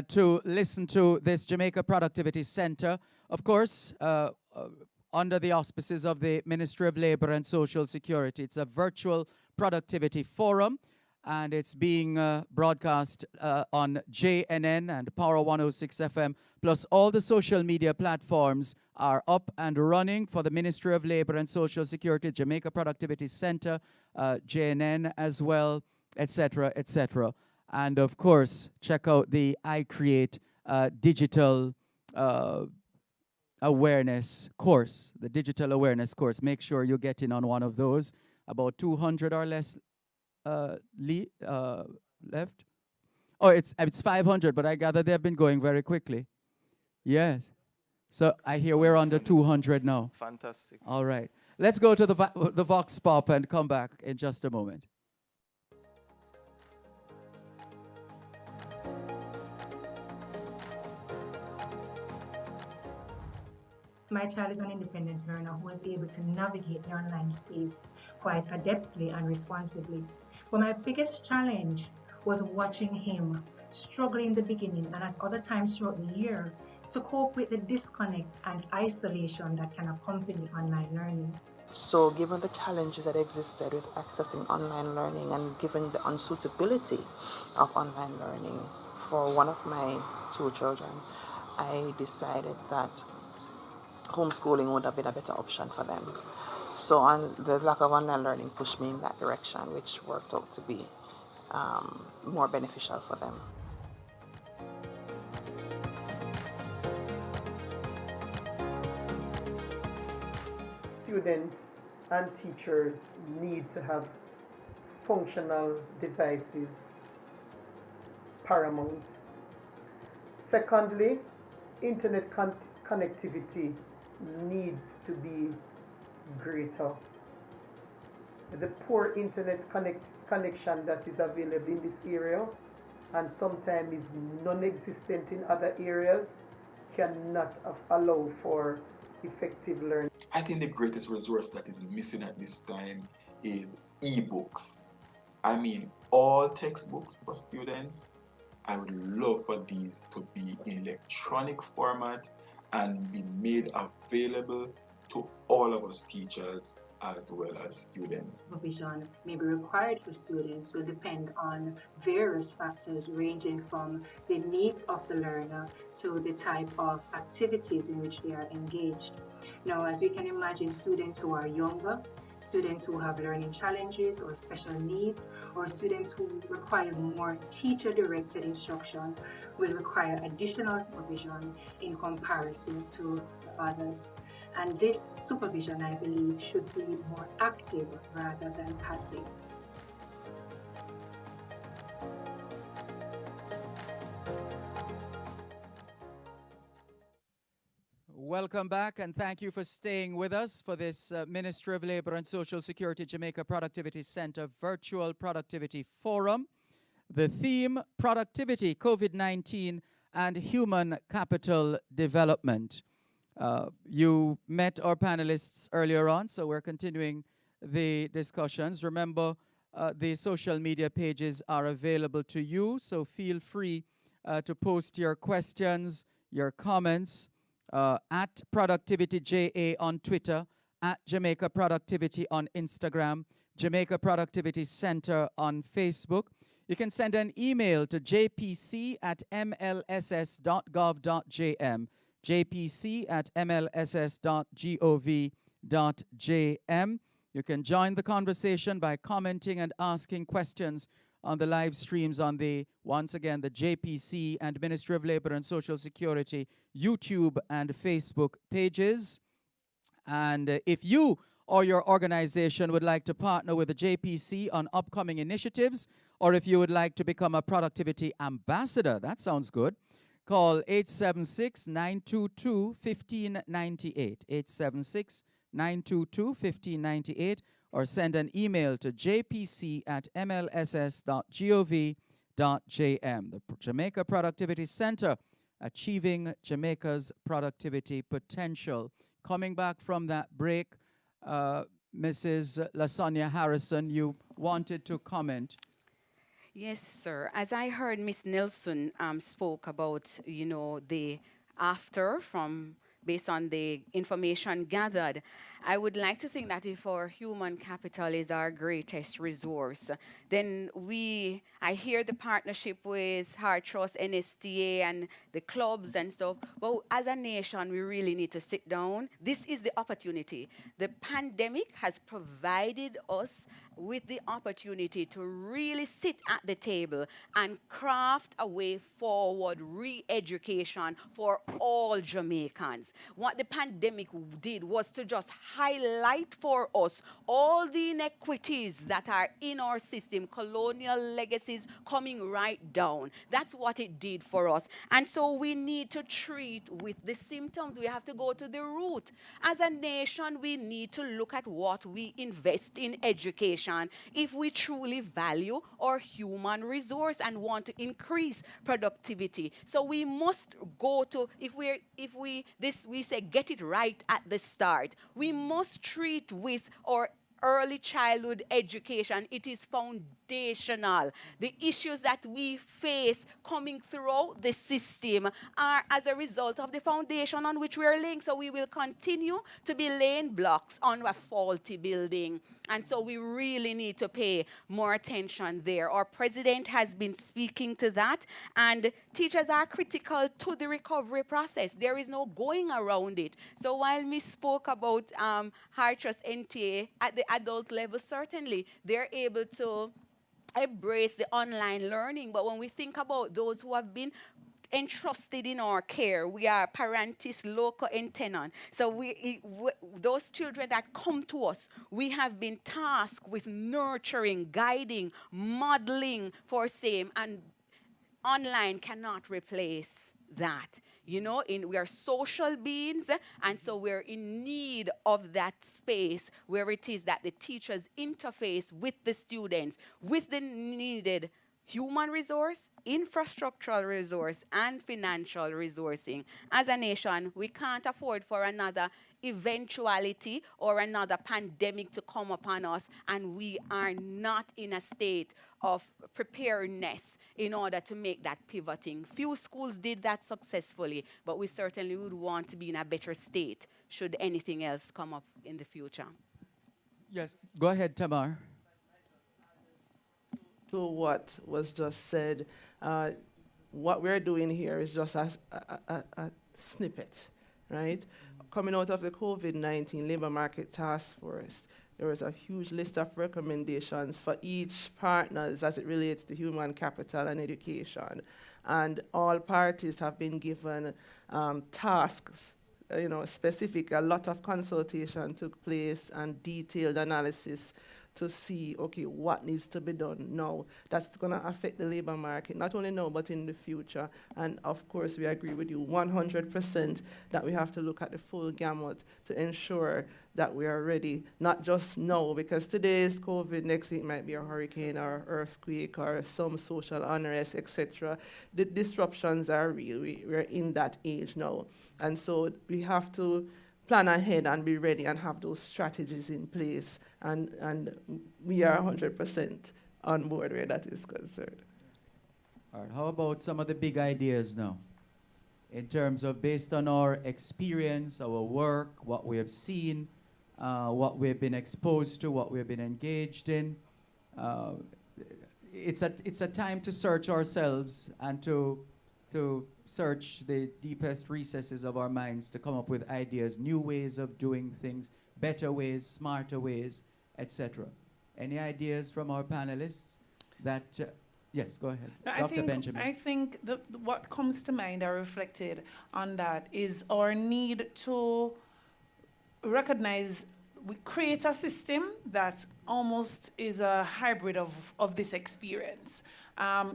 to listen to this Jamaica Productivity Center, of course, under the auspices of the Ministry of Labor and Social Security. It's a virtual productivity forum, and it's being broadcast on JNN and Power 106 FM, plus all the social media platforms are up and running for the Ministry of Labor and Social Security, Jamaica Productivity Center, JNN as well, etc., etc. And of course, check out the iCreate digital awareness course, the digital awareness course. Make sure you get in on one of those. About 200 or less left. Oh, it's 500, but I gather they've been going very quickly. Yes. So I hear we're under 200 now. Fantastic. All right. Let's go to the Vox Pop and come back in just a moment. My child is an independent learner who was able to navigate the online space quite adeptly and responsibly. But my biggest challenge was watching him struggle in the beginning and at other times throughout the year to cope with the disconnect and isolation that can accompany online learning. So given the challenges that existed with accessing online learning and given the unsuitability of online learning for one of my two children, I decided that homeschooling would have been a better option for them. So the lack of online learning pushed me in that direction, which worked out to be more beneficial for them. Students and teachers need to have functional devices paramount. Secondly, internet connectivity needs to be greater. The poor internet connection that is available in this area and sometimes is non-existent in other areas cannot allow for effective learning. I think the greatest resource that is missing at this time is e-books. I mean, all textbooks for students, I would love for these to be in electronic format and be made available to all of us teachers as well as students. Supervision may be required for students will depend on various factors ranging from the needs of the learner to the type of activities in which they are engaged. Now, as we can imagine, students who are younger, students who have learning challenges or special needs, or students who require more teacher-directed instruction will require additional supervision in comparison to others. And this supervision, I believe, should be more active rather than passive. Welcome back, and thank you for staying with us for this Ministry of Labor and Social Security Jamaica Productivity Center Virtual Productivity Forum. The theme, Productivity, COVID-19, and Human Capital Development. You met our panelists earlier on, so we're continuing the discussions. Remember, the social media pages are available to you, so feel free to post your questions, your comments, at ProductivityJA on Twitter, at Jamaica Productivity on Instagram, Jamaica Productivity Center on Facebook. You can send an email to jpc@mlss.gov.jm, jpc@mlss.gov.jm. You can join the conversation by commenting and asking questions on the live streams on once again, the JPC and Ministry of Labor and Social Security YouTube and Facebook pages. And if you or your organization would like to partner with the JPC on upcoming initiatives, or if you would like to become a productivity ambassador, that sounds good, call 876-922-1598, 876-922-1598, or send an email to jpc@mlss.gov.jm. The Jamaica Productivity Center, achieving Jamaica's productivity potential. Coming back from that break, Mrs. LaSonia Harrison, you wanted to comment. Yes, sir. As I heard Miss Nelson spoke about, the after from based on the information gathered, I would like to think that if our human capital is our greatest resource, then I hear the partnership with Heart Trust, NSTA, and the clubs and stuff, but as a nation, we really need to sit down. This is the opportunity. The pandemic has provided us with the opportunity to really sit at the table and craft a way forward re-education for all Jamaicans. What the pandemic did was to just highlight for us all the inequities that are in our system, colonial legacies coming right down. That's what it did for us. And so we need to treat with the symptoms. We have to go to the root. As a nation, we need to look at what we invest in education if we truly value our human resource and want to increase productivity. So we must go to, we say get it right at the start. We must treat with our early childhood education. It is foundational. The issues that we face coming throughout the system are as a result of the foundation on which we are laying. So we will continue to be laying blocks on a faulty building. And so we really need to pay more attention there. Our president has been speaking to that, and teachers are critical to the recovery process. There is no going around it. So while Miss spoke about Heart Trust NTA at the adult level, certainly they're able to embrace the online learning. But when we think about those who have been entrusted in our care, we are parentis loco intenant. So those children that come to us, we have been tasked with nurturing, guiding, modeling for same, and online cannot replace that. We are social beings, and so we're in need of that space where it is that the teachers interface with the students with the needed human resource, infrastructural resource, and financial resourcing. As a nation, we can't afford for another eventuality or another pandemic to come upon us, and we are not in a state of preparedness in order to make that pivoting. Few schools did that successfully, but we certainly would want to be in a better state should anything else come up in the future. Yes, go ahead, Tamar. To what was just said, what we're doing here is just a snippet, right? Coming out of the COVID-19 Labor Market Task Force, there was a huge list of recommendations for each partners as it relates to human capital and education. And all parties have been given tasks, specific. A lot of consultation took place and detailed analysis to see, okay, what needs to be done now. That's going to affect the labor market, not only now, but in the future. And of course, we agree with you 100% that we have to look at the full gamut to ensure that we are ready, not just now, because today is COVID, next week might be a hurricane or earthquake or some social unrest, etc. The disruptions are real. We're in that age now. And so we have to plan ahead and be ready and have those strategies in place. And we are 100% on board where that is concerned. All right, how about some of the big ideas now? In terms of based on our experience, our work, what we have seen, what we've been exposed to, what we've been engaged in. It's a time to search ourselves and to search the deepest recesses of our minds to come up with ideas, new ways of doing things, better ways, smarter ways, etc. Any ideas from our panelists that, yes, go ahead. No, Dr. Benjamin. I think what comes to mind, I reflected on that, is our need to recognize, we create a system that almost is a hybrid of this experience.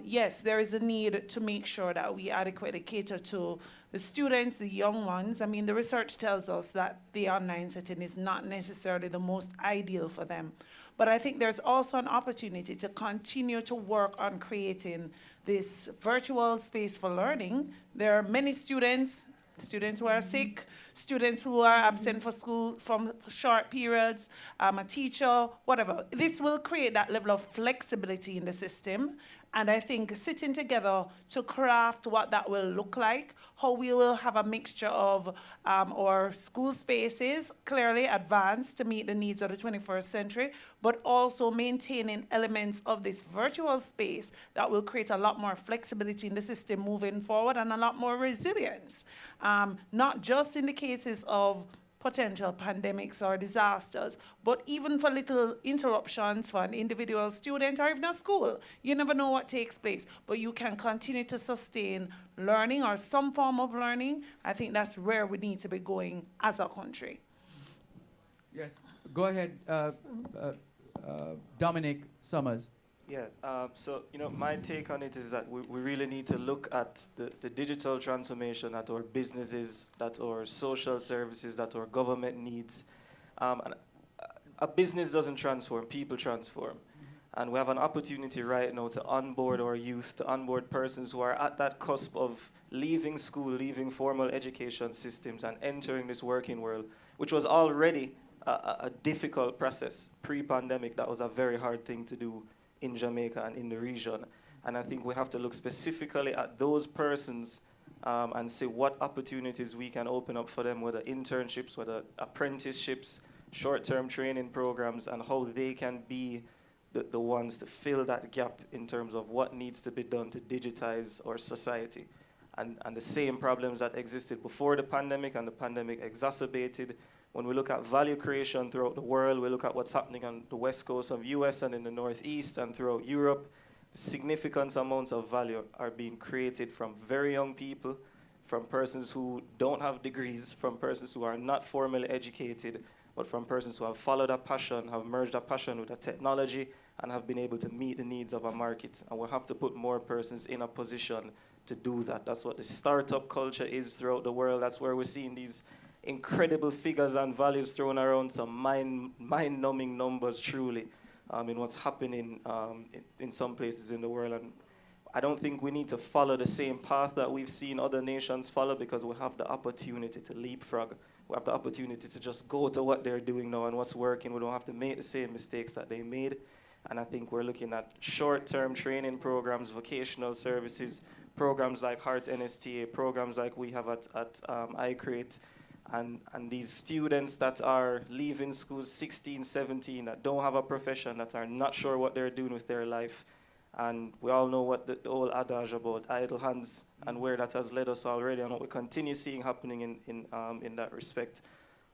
Yes, there is a need to make sure that we adequately cater to the students, the young ones. I mean, the research tells us that the online setting is not necessarily the most ideal for them. But I think there's also an opportunity to continue to work on creating this virtual space for learning. There are many students who are sick, students who are absent for school from short periods, a teacher, whatever. This will create that level of flexibility in the system. And I think sitting together to craft what that will look like, how we will have a mixture of our school spaces, clearly advanced to meet the needs of the 21st century, but also maintaining elements of this virtual space that will create a lot more flexibility in the system moving forward and a lot more resilience. Not just in the cases of potential pandemics or disasters, but even for little interruptions for an individual student or even a school. You never know what takes place, but you can continue to sustain learning or some form of learning. I think that's where we need to be going as a country. Yes, go ahead, Dominic Summers. Yeah, so, my take on it is that we really need to look at the digital transformation that our businesses, that our social services, that our government needs. And a business doesn't transform, people transform. And we have an opportunity right now to onboard our youth, to onboard persons who are at that cusp of leaving school, leaving formal education systems and entering this working world, which was already a difficult process. Pre-pandemic, that was a very hard thing to do in Jamaica and in the region. And I think we have to look specifically at those persons and see what opportunities we can open up for them, whether internships, whether apprenticeships, short-term training programs, and how they can be the ones to fill that gap in terms of what needs to be done to digitize our society. And the same problems that existed before the pandemic and the pandemic exacerbated. When we look at value creation throughout the world, we look at what's happening on the west coast of US and in the Northeast and throughout Europe, significant amounts of value are being created from very young people, from persons who don't have degrees, from persons who are not formally educated, but from persons who have followed a passion, have merged a passion with a technology, and have been able to meet the needs of a market. And we'll have to put more persons in a position to do that. That's what the startup culture is throughout the world. That's where we're seeing these incredible figures and values thrown around, some mind-numbing numbers truly in what's happening in some places in the world. And I don't think we need to follow the same path that we've seen other nations follow, because we have the opportunity to leapfrog. We have the opportunity to just go to what they're doing now and what's working. We don't have to make the same mistakes that they made. And I think we're looking at short-term training programs, vocational services, programs like Heart NSTA, programs like we have at iCreate, and these students that are leaving school 16, 17, that don't have a profession, that are not sure what they're doing with their life. And we all know what the old adage about idle hands and where that has led us already, and what we continue seeing happening in that respect.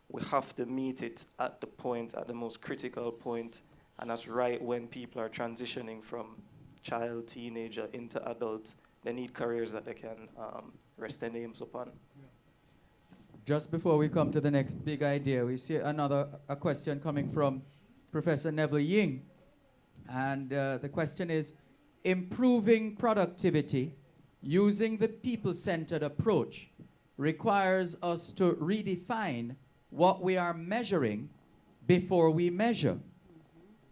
We have to meet it at the most critical point, and that's right when people are transitioning from child, teenager into adult. They need careers that they can rest their names upon. Just before we come to the next big idea, we see a question coming from Professor Neville Ying. And the question is, improving productivity using the people-centered approach requires us to redefine what we are measuring before we measure.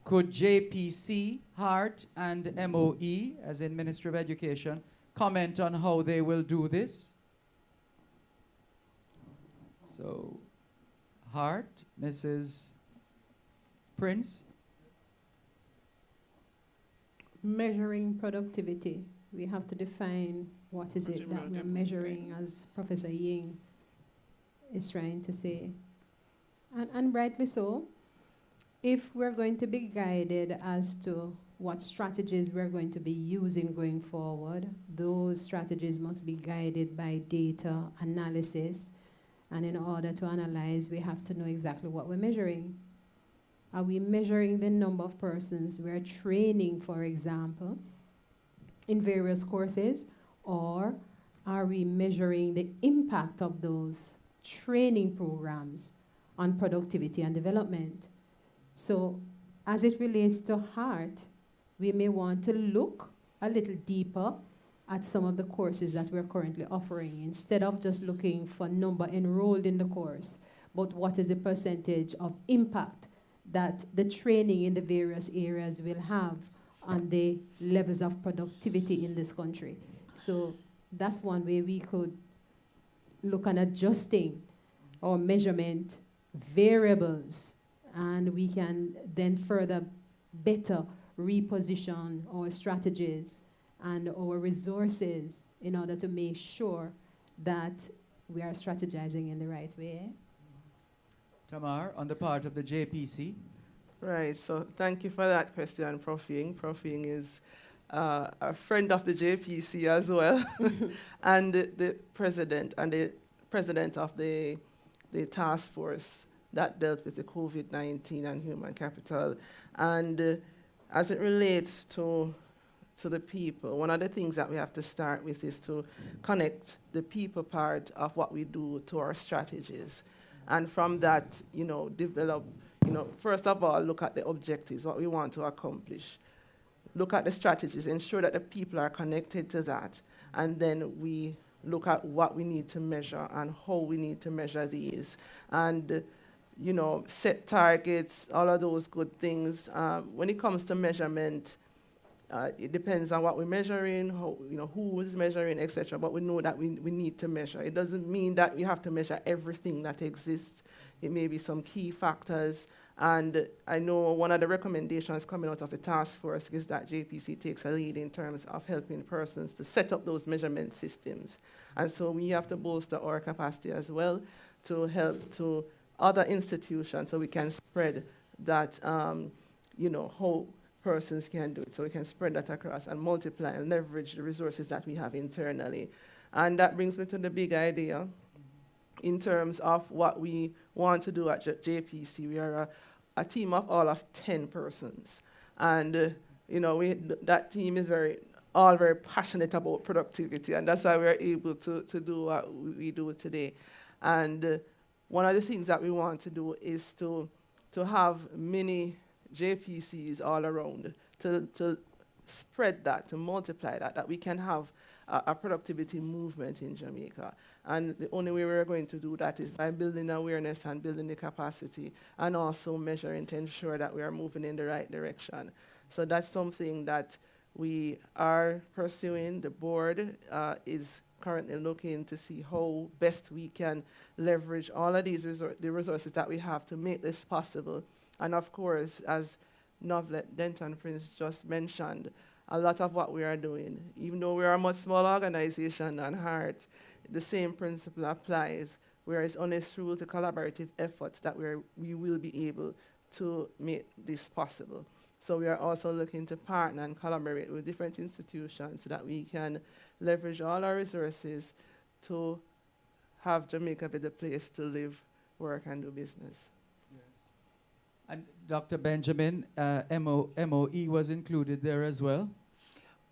Could JPC, HEART, and MOE, as in Ministry of Education, comment on how they will do this? So, HEART, Mrs. Prince. Measuring productivity. We have to define what is it that we're measuring, as Professor Ying is trying to say. And rightly so. If we're going to be guided as to what strategies we're going to be using going forward, those strategies must be guided by data analysis. And in order to analyze, we have to know exactly what we're measuring. Are we measuring the number of persons we're training, for example, in various courses, or are we measuring the impact of those training programs on productivity and development? So as it relates to heart, we may want to look a little deeper at some of the courses that we're currently offering, instead of just looking for number enrolled in the course, but what is the percentage of impact that the training in the various areas will have on the levels of productivity in this country. So that's one way we could look at adjusting our measurement variables, and we can then further better reposition our strategies and our resources in order to make sure that we are strategizing in the right way. Tamar, on the part of the JPC. Right, so thank you for that question, Prof. Ying. Prof. Ying is a friend of the JPC as well, and the president of the task force that dealt with the COVID-19 and human capital. And as it relates to the people, one of the things that we have to start with is to connect the people part of what we do to our strategies. And from that, develop, first of all, look at the objectives, what we want to accomplish. Look at the strategies, ensure that the people are connected to that. And then we look at what we need to measure and how we need to measure these. And, set targets, all of those good things. When it comes to measurement, it depends on what we're measuring, who is measuring, etc. But we know that we need to measure. It doesn't mean that we have to measure everything that exists. It may be some key factors. And I know one of the recommendations coming out of the task force is that JPC takes a lead in terms of helping persons to set up those measurement systems. And so we have to bolster our capacity as well to help to other institutions so we can spread that, how persons can do it. So we can spread that across and multiply and leverage the resources that we have internally. And that brings me to the big idea in terms of what we want to do at JPC. We are a team of all of 10 persons. And, that team is all very passionate about productivity, and that's why we're able to do what we do today. And one of the things that we want to do is to have many JPCs all around, to spread that, to multiply that we can have a productivity movement in Jamaica. And the only way we're going to do that is by building awareness and building the capacity, and also measuring to ensure that we are moving in the right direction. So that's something that we are pursuing. The board is currently looking to see how best we can leverage all of these the resources that we have to make this possible. And of course, as Novlet Denton Prince just mentioned, a lot of what we are doing, even though we are a much smaller organization than HEART, the same principle applies, where it's only through the collaborative efforts that we will be able to make this possible. So we are also looking to partner and collaborate with different institutions so that we can leverage all our resources to have Jamaica be the place to live, work, and do business. And Dr. Benjamin, MOE was included there as well?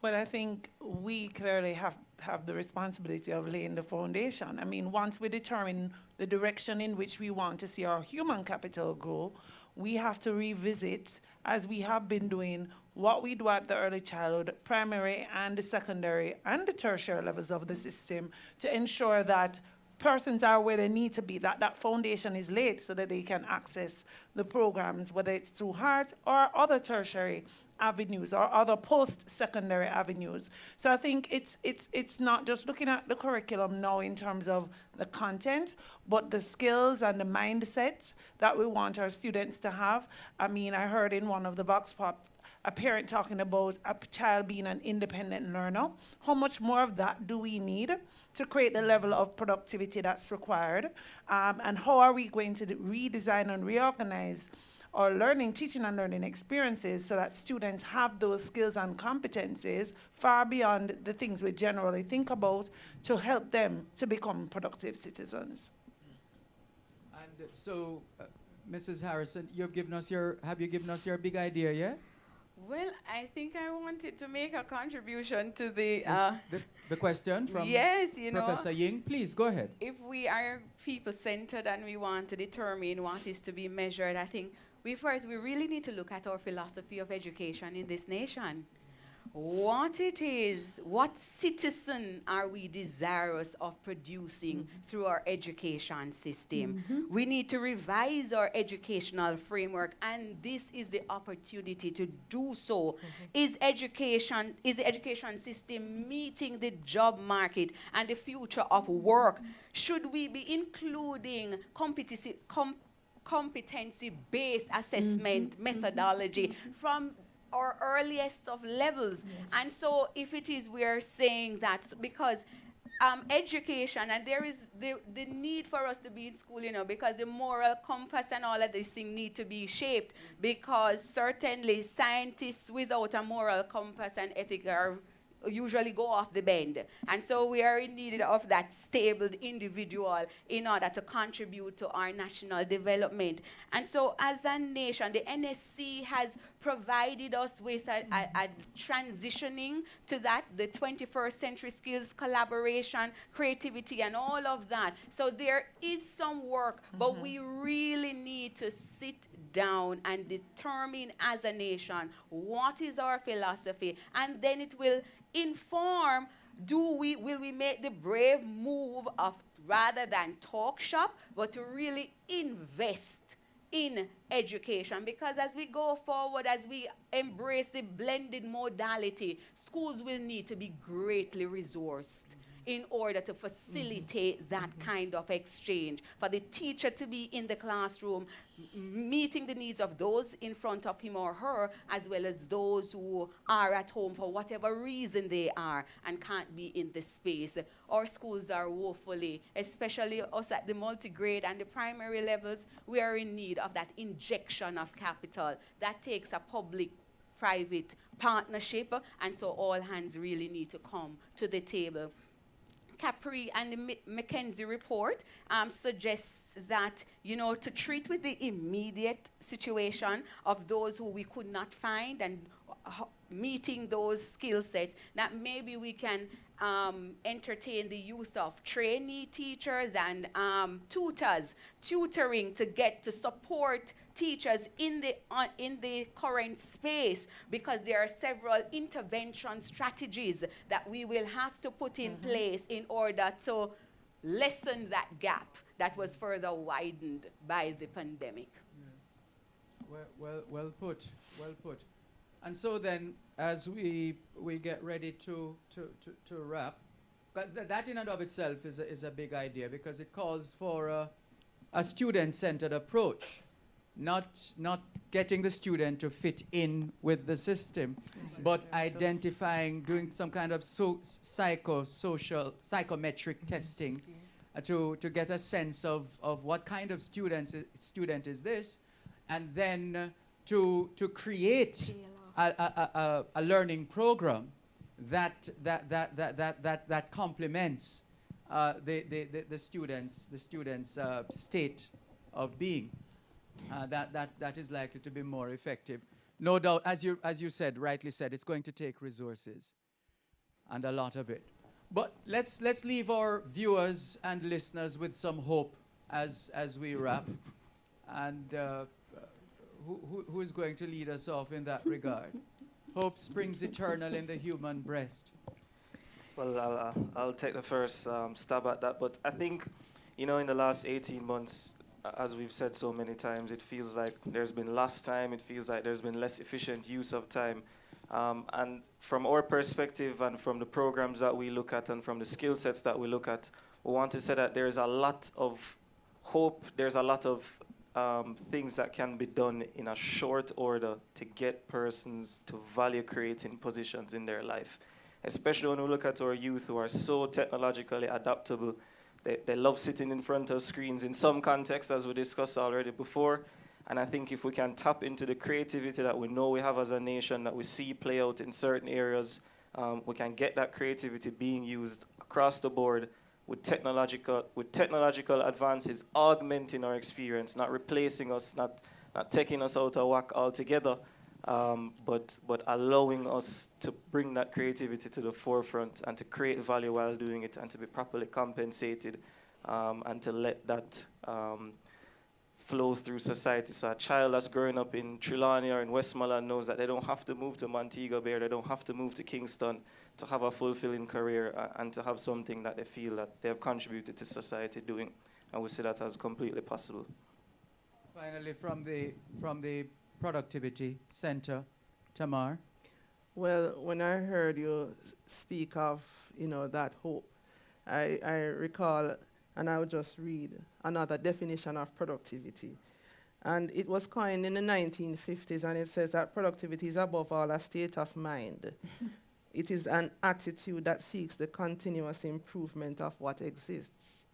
Well, I think we clearly have the responsibility of laying the foundation. I mean, once we determine the direction in which we want to see our human capital grow, we have to revisit, as we have been doing, what we do at the early childhood, primary and the secondary and the tertiary levels of the system to ensure that persons are where they need to be, that foundation is laid so that they can access the programs, whether it's through HEART or other tertiary avenues or other post-secondary avenues. So I think it's not just looking at the curriculum now in terms of the content, but the skills and the mindsets that we want our students to have. I mean, I heard in one of the Vox Pop a parent talking about a child being an independent learner. How much more of that do we need to create the level of productivity that's required? And how are we going to redesign and reorganize our teaching and learning experiences so that students have those skills and competencies far beyond the things we generally think about to help them to become productive citizens? And so, Mrs. Harrison, have you given us your big idea yet? Well, I think I wanted to make a contribution to the The question from yes, you know, Professor Ying. Please go ahead. if we are people-centered and we want to determine what is to be measured, I think we really need to look at our philosophy of education in this nation. What it is, what citizen are we desirous of producing through our education system? We need to revise our educational framework, and this is the opportunity to do so. Is the education system meeting the job market and the future of work? Should we be including competency-based assessment methodology from our earliest of levels? And so if it is, we are saying that because education, and there is the need for us to be in school, you know, because the moral compass and all of these things need to be shaped, because certainly scientists without a moral compass and ethic are usually go off the bend. And so we are in need of that stable individual in order to contribute to our national development. And so as a nation, the NSC has provided us with a transitioning to that, the 21st century skills, collaboration, creativity, and all of that. So there is some work, but we really need to sit down and determine as a nation what is our philosophy, and then it will inform, will we make the brave move of, rather than talk shop, but to really invest in education? Because as we go forward, as we embrace the blended modality, schools will need to be greatly resourced in order to facilitate that kind of exchange, for the teacher to be in the classroom, meeting the needs of those in front of him or her, as well as those who are at home for whatever reason they are and can't be in the space. Our schools are woefully, especially us at the multi-grade and the primary levels, we are in need of that injection of capital. That takes a public-private partnership, and so all hands really need to come to the table. Capri and the McKenzie report suggests that, you know, to treat with the immediate situation of those who we could not find and meeting those skill sets, that maybe we can entertain the use of trainee teachers and tutoring to get to support teachers in the current space, because there are several intervention strategies that we will have to put in place in order to lessen that gap that was further widened by the pandemic. Yes. Well put. Well put. And so then, as we get ready to wrap, but that in and of itself is a big idea, because it calls for a student-centered approach, not getting the student to fit in with the system, but identifying, doing some kind of psychometric testing to get a sense of what kind of student is this, and then to create a learning program that complements the students' state of being. That is likely to be more effective. No doubt, as you said, rightly said, it's going to take resources, and a lot of it. But let's leave our viewers and listeners with some hope as we wrap. And who is going to lead us off in that regard? Hope springs eternal in the human breast. Well, I'll take the first stab at that. But I think, you know, in the last 18 months, as we've said so many times, it feels like there's been lost time. It feels like there's been less efficient use of time. And from our perspective and from the programs that we look at and from the skill sets that we look at, we want to say that there's a lot of hope, there's a lot of things that can be done in a short order to get persons to value creating positions in their life. Especially when we look at our youth who are so technologically adaptable. They love sitting in front of screens in some contexts, as we discussed already before. And I think if we can tap into the creativity that we know we have as a nation, that we see play out in certain areas, we can get that creativity being used across the board with technological advances augmenting our experience, not replacing us, not taking us out of whack altogether, but allowing us to bring that creativity to the forefront and to create value while doing it and to be properly compensated, and to let that flow through society. So a child that's growing up in Trelawney or in Westmoreland knows that they don't have to move to Montego Bay, they don't have to move to Kingston to have a fulfilling career and to have something that they feel that they have contributed to society doing. And we see that as completely possible. Finally, from the Productivity Center, Tamar. Well, when I heard you speak of, that hope, I recall, and I would just read another definition of productivity. And it was coined in the 1950s, and it says that productivity is above all a state of mind. It is an attitude that seeks the continuous improvement of what exists.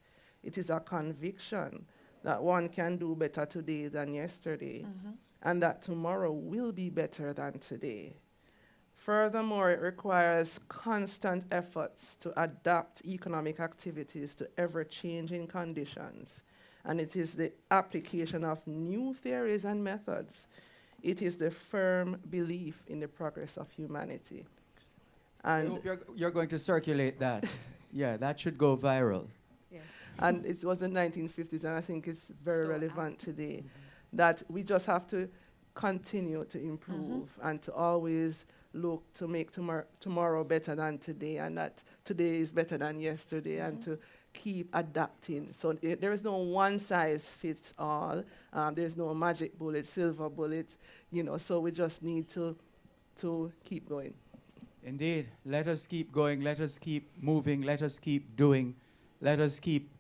It is a conviction that one can do better today than yesterday, and that tomorrow will be better than today. Furthermore, it requires constant efforts to adapt economic activities to ever-changing conditions, and it is the application of new theories and methods. It is the firm belief in the progress of humanity. I hope you're going to circulate that. Yeah, that should go viral. Yes. And it was the 1950s, and I think it's very relevant today, that we just have to continue to improve and to always look to make tomorrow better than today, and that today is better than yesterday, and to keep adapting. So there is no one size fits all. There's no magic bullet, silver bullet, so we just need to keep going. Indeed. Let us keep going. Let us keep moving. Let us keep doing. Let us keep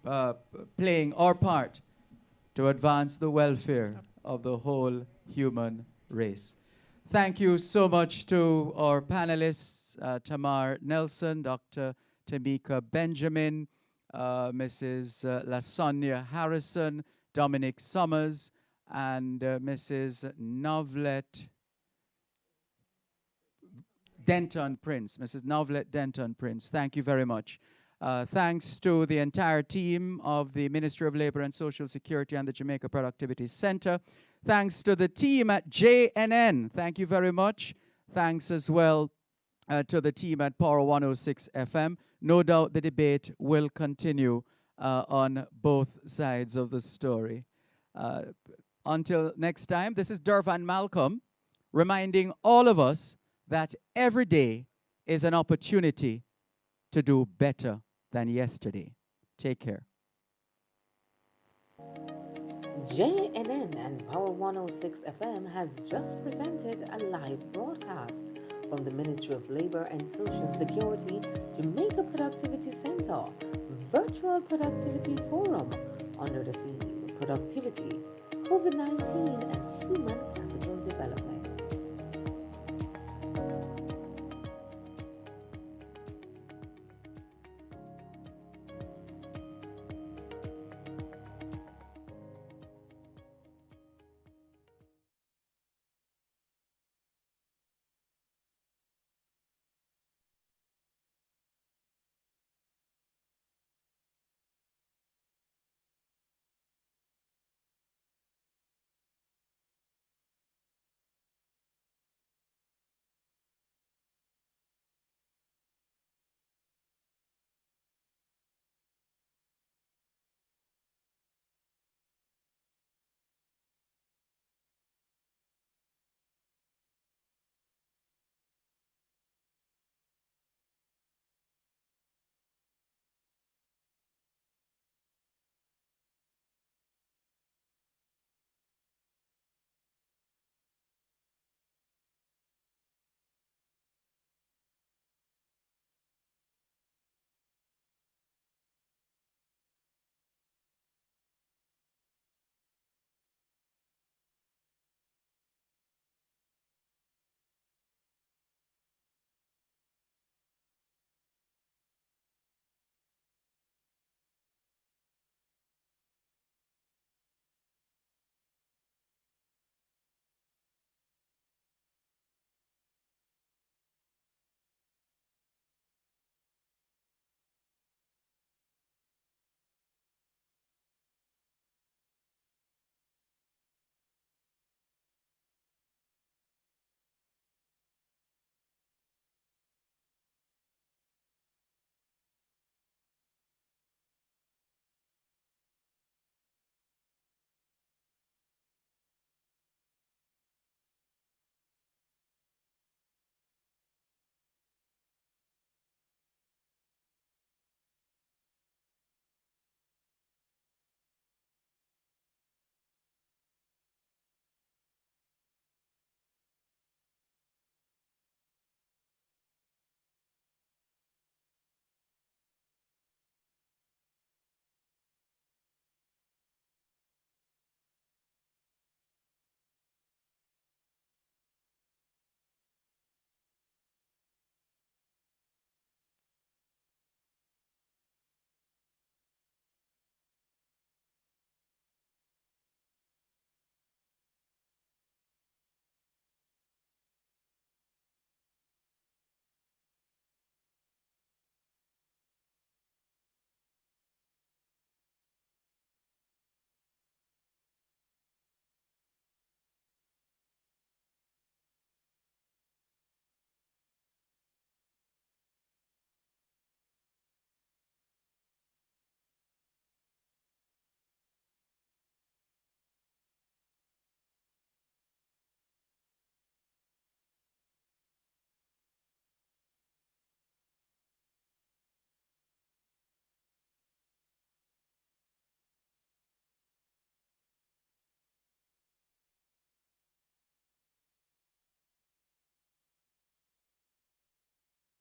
playing our part to advance the welfare of the whole human race. Thank you so much to our panelists, Tamar Nelson, Dr. Tamika Benjamin, Mrs. Lasonia Harrison, Dominic Summers, and Mrs. Novlet Denton Prince, Mrs. Novlet Denton Prince. Thank you very much. Thanks to the entire team of the Ministry of Labor and Social Security and the Jamaica Productivity Center. Thanks to the team at JNN. Thank you very much. Thanks as well to the team at Power 106 FM. No doubt the debate will continue on both sides of the story. Until next time, this is Dervan Malcolm reminding all of us that every day is an opportunity to do better than yesterday. Take care. JNN and Power 106 FM has just presented a live broadcast from the Ministry of Labor and Social Security Jamaica Productivity Center Virtual Productivity Forum under the theme Productivity, COVID-19 and Human Capital.